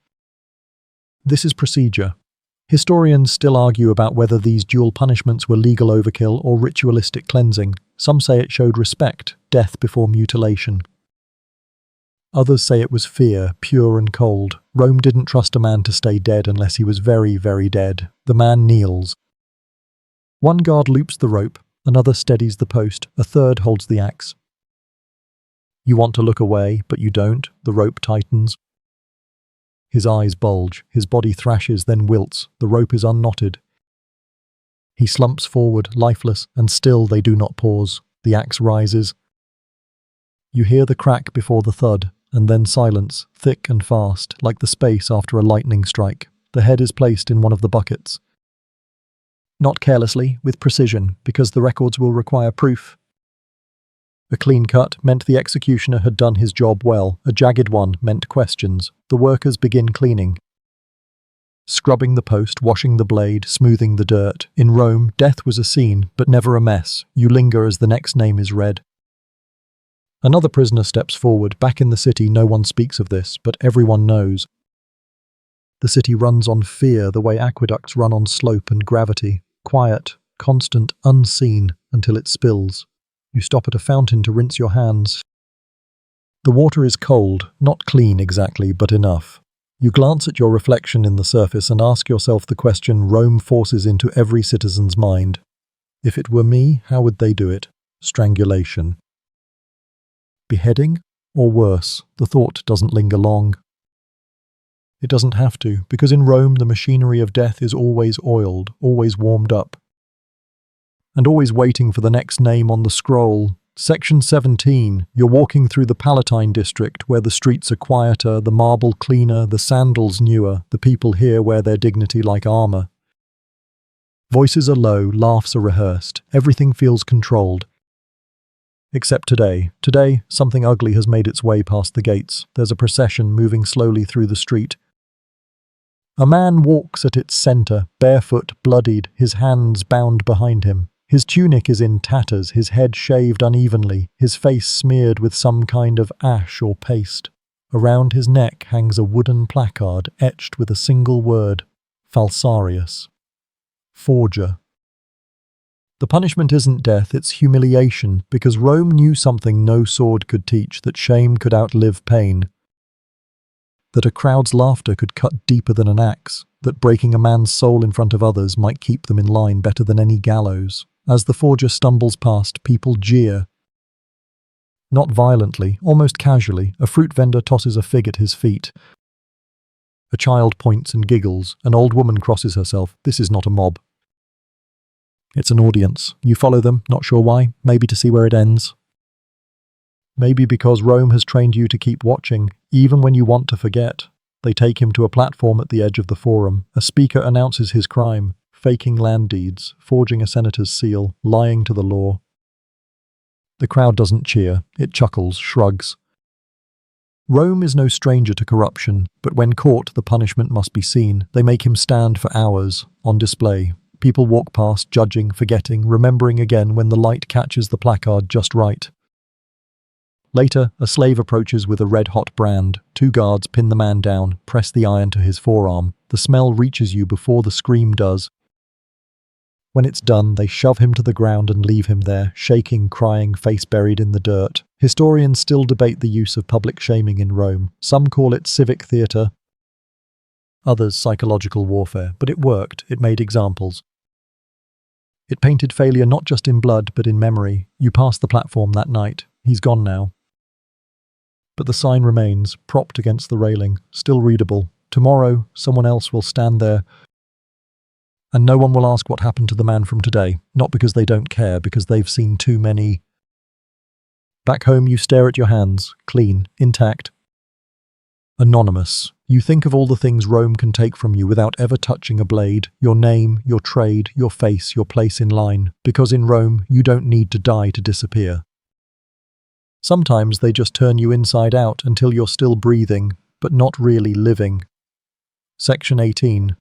This is procedure. Historians still argue about whether these dual punishments were legal overkill or ritualistic cleansing. Some say it showed respect, death before mutilation. Others say it was fear, pure and cold. Rome didn't trust a man to stay dead unless he was very, very dead. The man kneels. One guard loops the rope, another steadies the post, a third holds the axe. You want to look away, but you don't. The rope tightens. His eyes bulge, his body thrashes, then wilts. The rope is unknotted. He slumps forward, lifeless, and still they do not pause. The axe rises. You hear the crack before the thud, and then silence, thick and fast, like the space after a lightning strike. The head is placed in one of the buckets. Not carelessly, with precision, because the records will require proof. A clean cut meant the executioner had done his job well. A jagged one meant questions. The workers begin cleaning. Scrubbing the post, washing the blade, smoothing the dirt. In Rome, death was a scene, but never a mess. You linger as the next name is read. Another prisoner steps forward. Back in the city, no one speaks of this, but everyone knows. The city runs on fear the way aqueducts run on slope and gravity. Quiet, constant, unseen, until it spills. You stop at a fountain to rinse your hands. The water is cold, not clean exactly, but enough. You glance at your reflection in the surface and ask yourself the question Rome forces into every citizen's mind. If it were me, how would they do it? Strangulation. Beheading? Or worse, the thought doesn't linger long. It doesn't have to, because in Rome the machinery of death is always oiled, always warmed up, and always waiting for the next name on the scroll. Section 17, you're walking through the Palatine district, where the streets are quieter, the marble cleaner, the sandals newer, the people here wear their dignity like armor. Voices are low, laughs are rehearsed, everything feels controlled. Except today. Today, something ugly has made its way past the gates. There's a procession moving slowly through the street. A man walks at its center, barefoot, bloodied, his hands bound behind him. His tunic is in tatters, his head shaved unevenly, his face smeared with some kind of ash or paste. Around his neck hangs a wooden placard etched with a single word, Falsarius. Forger. The punishment isn't death, it's humiliation, because Rome knew something no sword could teach, that shame could outlive pain, that a crowd's laughter could cut deeper than an axe, that breaking a man's soul in front of others might keep them in line better than any gallows. As the forger stumbles past, people jeer. Not violently, almost casually, a fruit vendor tosses a fig at his feet. A child points and giggles, an old woman crosses herself. This is not a mob. It's an audience. You follow them, not sure why, maybe to see where it ends. Maybe because Rome has trained you to keep watching, even when you want to forget. They take him to a platform at the edge of the forum. A speaker announces his crime, faking land deeds, forging a senator's seal, lying to the law. The crowd doesn't cheer, it chuckles, shrugs. Rome is no stranger to corruption, but when caught, the punishment must be seen. They make him stand for hours, on display. People walk past, judging, forgetting, remembering again when the light catches the placard just right. Later, a slave approaches with a red-hot brand. 2 guards pin the man down, press the iron to his forearm. The smell reaches you before the scream does. When it's done, they shove him to the ground and leave him there, shaking, crying, face buried in the dirt. Historians still debate the use of public shaming in Rome. Some call it civic theatre, others psychological warfare, but it worked, it made examples. It painted failure not just in blood, but in memory. You passed the platform that night. He's gone now. But the sign remains, propped against the railing, still readable. Tomorrow, someone else will stand there, and no one will ask what happened to the man from today, not because they don't care, because they've seen too many. Back home, you stare at your hands, clean, intact. Anonymous. You think of all the things Rome can take from you without ever touching a blade, your name, your trade, your face, your place in line, because in Rome, you don't need to die to disappear. Sometimes they just turn you inside out until you're still breathing, but not really living. Section 18.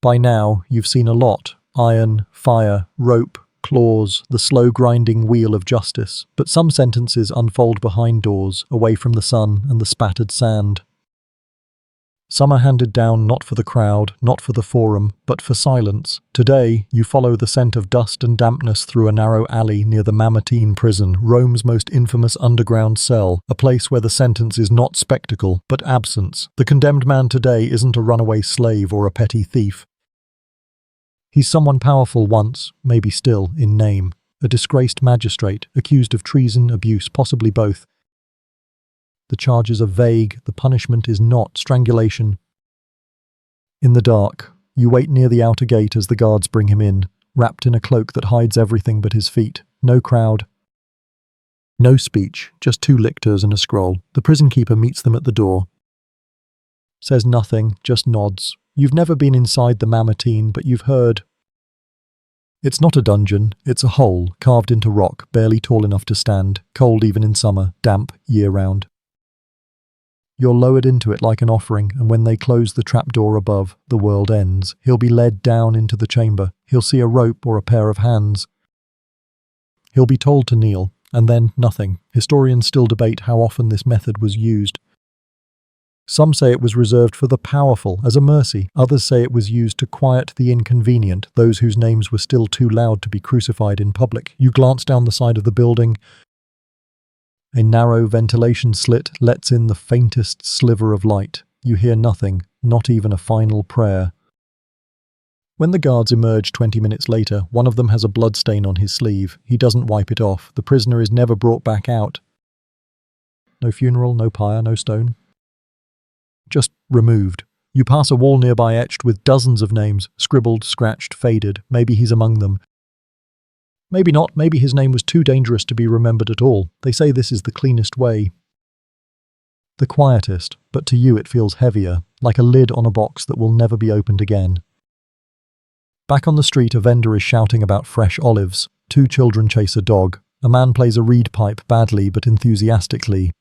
By now, you've seen a lot. Iron, fire, rope, claws, the slow grinding wheel of justice. But some sentences unfold behind doors, away from the sun and the spattered sand. Some are handed down not for the crowd, not for the forum, but for silence. Today, you follow the scent of dust and dampness through a narrow alley near the Mamertine prison, Rome's most infamous underground cell, a place where the sentence is not spectacle, but absence. The condemned man today isn't a runaway slave or a petty thief. He's someone powerful once, maybe still, in name. A disgraced magistrate, accused of treason, abuse, possibly both. The charges are vague, the punishment is not strangulation. In the dark, you wait near the outer gate as the guards bring him in, wrapped in a cloak that hides everything but his feet. No crowd. No speech, just 2 lictors and a scroll. The prison keeper meets them at the door. Says nothing, just nods. You've never been inside the Mamertine, but you've heard. It's not a dungeon, it's a hole carved into rock, barely tall enough to stand, cold even in summer, damp year-round. You're lowered into it like an offering, and when they close the trapdoor above, the world ends. He'll be led down into the chamber. He'll see a rope or a pair of hands. He'll be told to kneel, and then nothing. Historians still debate how often this method was used. Some say it was reserved for the powerful as a mercy. Others say it was used to quiet the inconvenient, those whose names were still too loud to be crucified in public. You glance down the side of the building. A narrow ventilation slit lets in the faintest sliver of light. You hear nothing, not even a final prayer. When the guards emerge 20 minutes later, one of them has a blood stain on his sleeve. He doesn't wipe it off. The prisoner is never brought back out. No funeral, no pyre, no stone. Just removed. You pass a wall nearby etched with dozens of names, scribbled, scratched, faded. Maybe he's among them. Maybe not. Maybe his name was too dangerous to be remembered at all. They say this is the cleanest way. The quietest, but to you it feels heavier, like a lid on a box that will never be opened again. Back on the street, a vendor is shouting about fresh olives. 2 children chase a dog. A man plays a reed pipe badly but enthusiastically.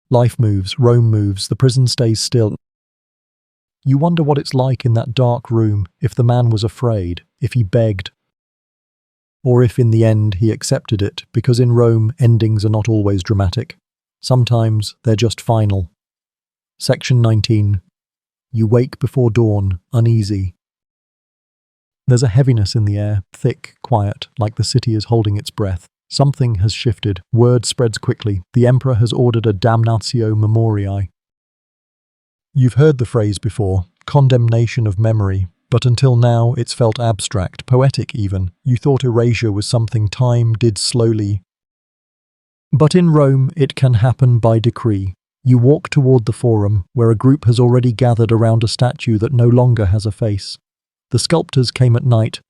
Life moves, Rome moves, the prison stays still. You wonder what it's like in that dark room, if the man was afraid, if he begged. Or if in the end he accepted it, because in Rome endings are not always dramatic. Sometimes they're just final. Section 19. You wake before dawn, uneasy. There's a heaviness in the air, thick, quiet, like the city is holding its breath. Something has shifted. Word spreads quickly. The emperor has ordered a damnatio memoriae. You've heard the phrase before, condemnation of memory, but until now it's felt abstract, poetic even. You thought erasure was something time did slowly. But in Rome it can happen by decree. You walk toward the forum, where a group has already gathered around a statue that no longer has a face. The sculptors came at night.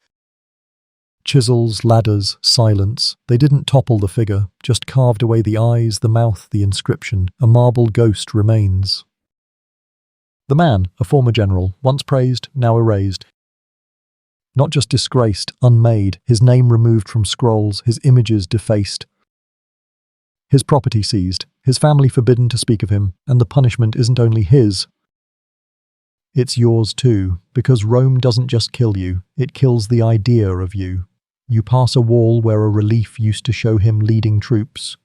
Chisels, ladders, silence. They didn't topple the figure, just carved away the eyes, the mouth, the inscription. A marble ghost remains. The man, a former general, once praised, now erased. Not just disgraced, unmade, his name removed from scrolls, his images defaced. His property seized, his family forbidden to speak of him, and the punishment isn't only his. It's yours too, because Rome doesn't just kill you, it kills the idea of you. You pass a wall where a relief used to show him leading troops.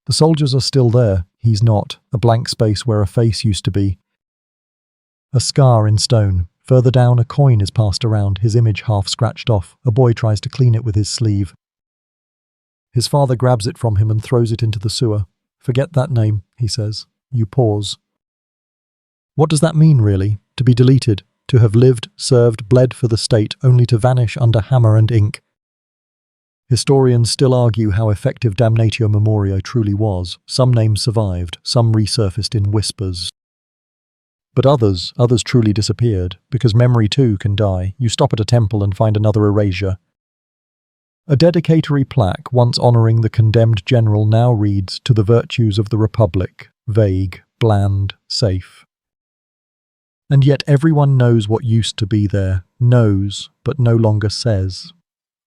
The soldiers are still there, he's not, a blank space where a face used to be. A scar in stone. Further down, a coin is passed around, his image half scratched off. A boy tries to clean it with his sleeve. His father grabs it from him and throws it into the sewer. Forget that name, he says. You pause. What does that mean, really? To be deleted? To have lived, served, bled for the state, only to vanish under hammer and ink? Historians still argue how effective damnatio memoriae truly was. Some names survived, some resurfaced in whispers. But others truly disappeared, because memory too can die. You stop at a temple and find another erasure. A dedicatory plaque once honouring the condemned general now reads, "To the virtues of the Republic," vague, bland, safe. And yet everyone knows what used to be there, knows, but no longer says.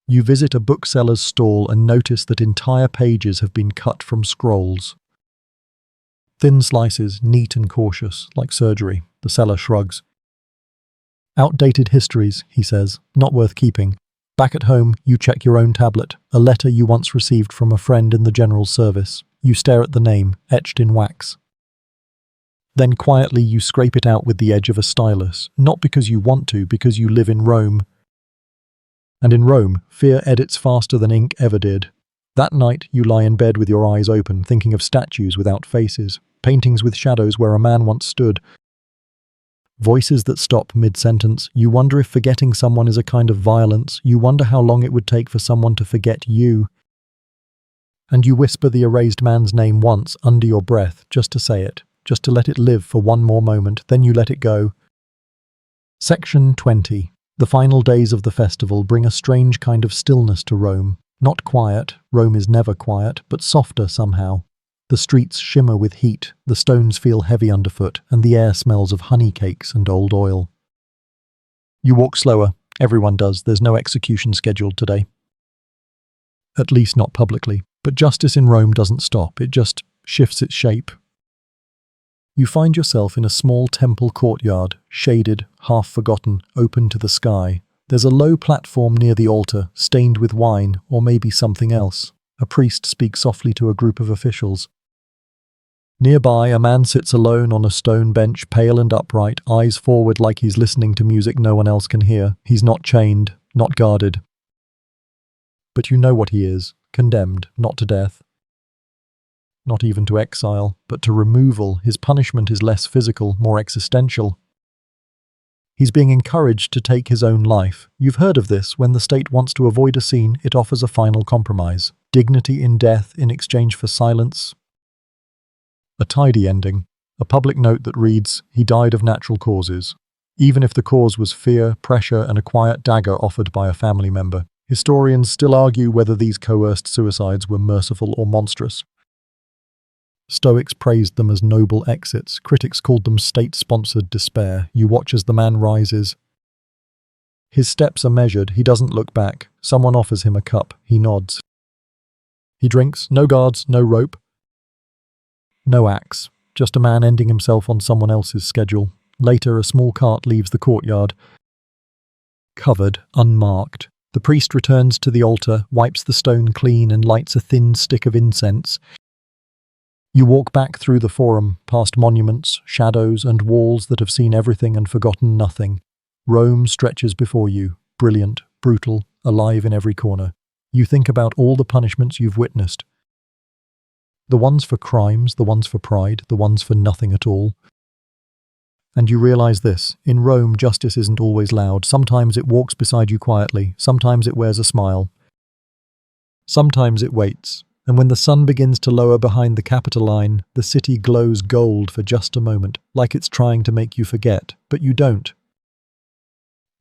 You visit a bookseller's stall and notice that entire pages have been cut from scrolls. Thin slices, neat and cautious, like surgery. The seller shrugs. Outdated histories, he says, not worth keeping. Back at home, you check your own tablet, a letter you once received from a friend in the general service. You stare at the name, etched in wax. Then quietly you scrape it out with the edge of a stylus, not because you want to, because you live in Rome. And in Rome, fear edits faster than ink ever did. That night, you lie in bed with your eyes open, thinking of statues without faces, paintings with shadows where a man once stood. Voices that stop mid-sentence. You wonder if forgetting someone is a kind of violence. You wonder how long it would take for someone to forget you. And you whisper the erased man's name once, under your breath, just to say it, just to let it live for one more moment, then you let it go. Section 20. The final days of the festival bring a strange kind of stillness to Rome. Not quiet, Rome is never quiet, but softer somehow. The streets shimmer with heat, the stones feel heavy underfoot, and the air smells of honey cakes and old oil. You walk slower. Everyone does. There's no execution scheduled today. At least not publicly. But justice in Rome doesn't stop. It just shifts its shape. You find yourself in a small temple courtyard, shaded, half forgotten, open to the sky. There's a low platform near the altar, stained with wine, or maybe something else. A priest speaks softly to a group of officials. Nearby, a man sits alone on a stone bench, pale and upright, eyes forward like he's listening to music no one else can hear. He's not chained, not guarded. But you know what he is, condemned, not to death. Not even to exile, but to removal. His punishment is less physical, more existential. He's being encouraged to take his own life. You've heard of this. When the state wants to avoid a scene, it offers a final compromise. Dignity in death in exchange for silence. A tidy ending. A public note that reads, "He died of natural causes." Even if the cause was fear, pressure, and a quiet dagger offered by a family member. Historians still argue whether these coerced suicides were merciful or monstrous. Stoics praised them as noble exits. Critics called them state-sponsored despair. You watch as the man rises. His steps are measured. He doesn't look back. Someone offers him a cup. He nods. He drinks. No guards, no rope. No axe. Just a man ending himself on someone else's schedule. Later, a small cart leaves the courtyard. Covered, unmarked. The priest returns to the altar, wipes the stone clean, and lights a thin stick of incense. You walk back through the forum, past monuments, shadows, and walls that have seen everything and forgotten nothing. Rome stretches before you, brilliant, brutal, alive in every corner. You think about all the punishments you've witnessed. The ones for crimes, the ones for pride, the ones for nothing at all. And you realize this: in Rome, justice isn't always loud. Sometimes it walks beside you quietly. Sometimes it wears a smile. Sometimes it waits. And when the sun begins to lower behind the Capitoline, the city glows gold for just a moment, like it's trying to make you forget, but you don't.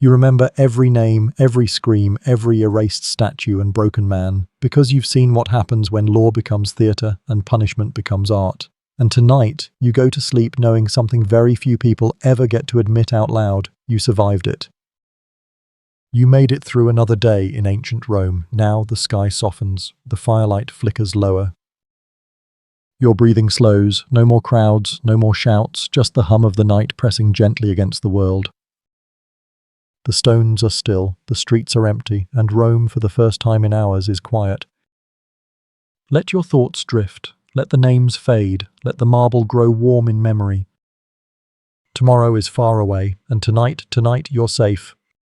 You remember every name, every scream, every erased statue and broken man, because you've seen what happens when law becomes theatre and punishment becomes art. And tonight, you go to sleep knowing something very few people ever get to admit out loud: you survived it. You made it through another day in ancient Rome. Now the sky softens, the firelight flickers lower. Your breathing slows, no more crowds, no more shouts, just the hum of the night pressing gently against the world. The stones are still, the streets are empty, and Rome, for the first time in hours, is quiet. Let your thoughts drift, let the names fade, let the marble grow warm in memory. Tomorrow is far away, and tonight you're safe.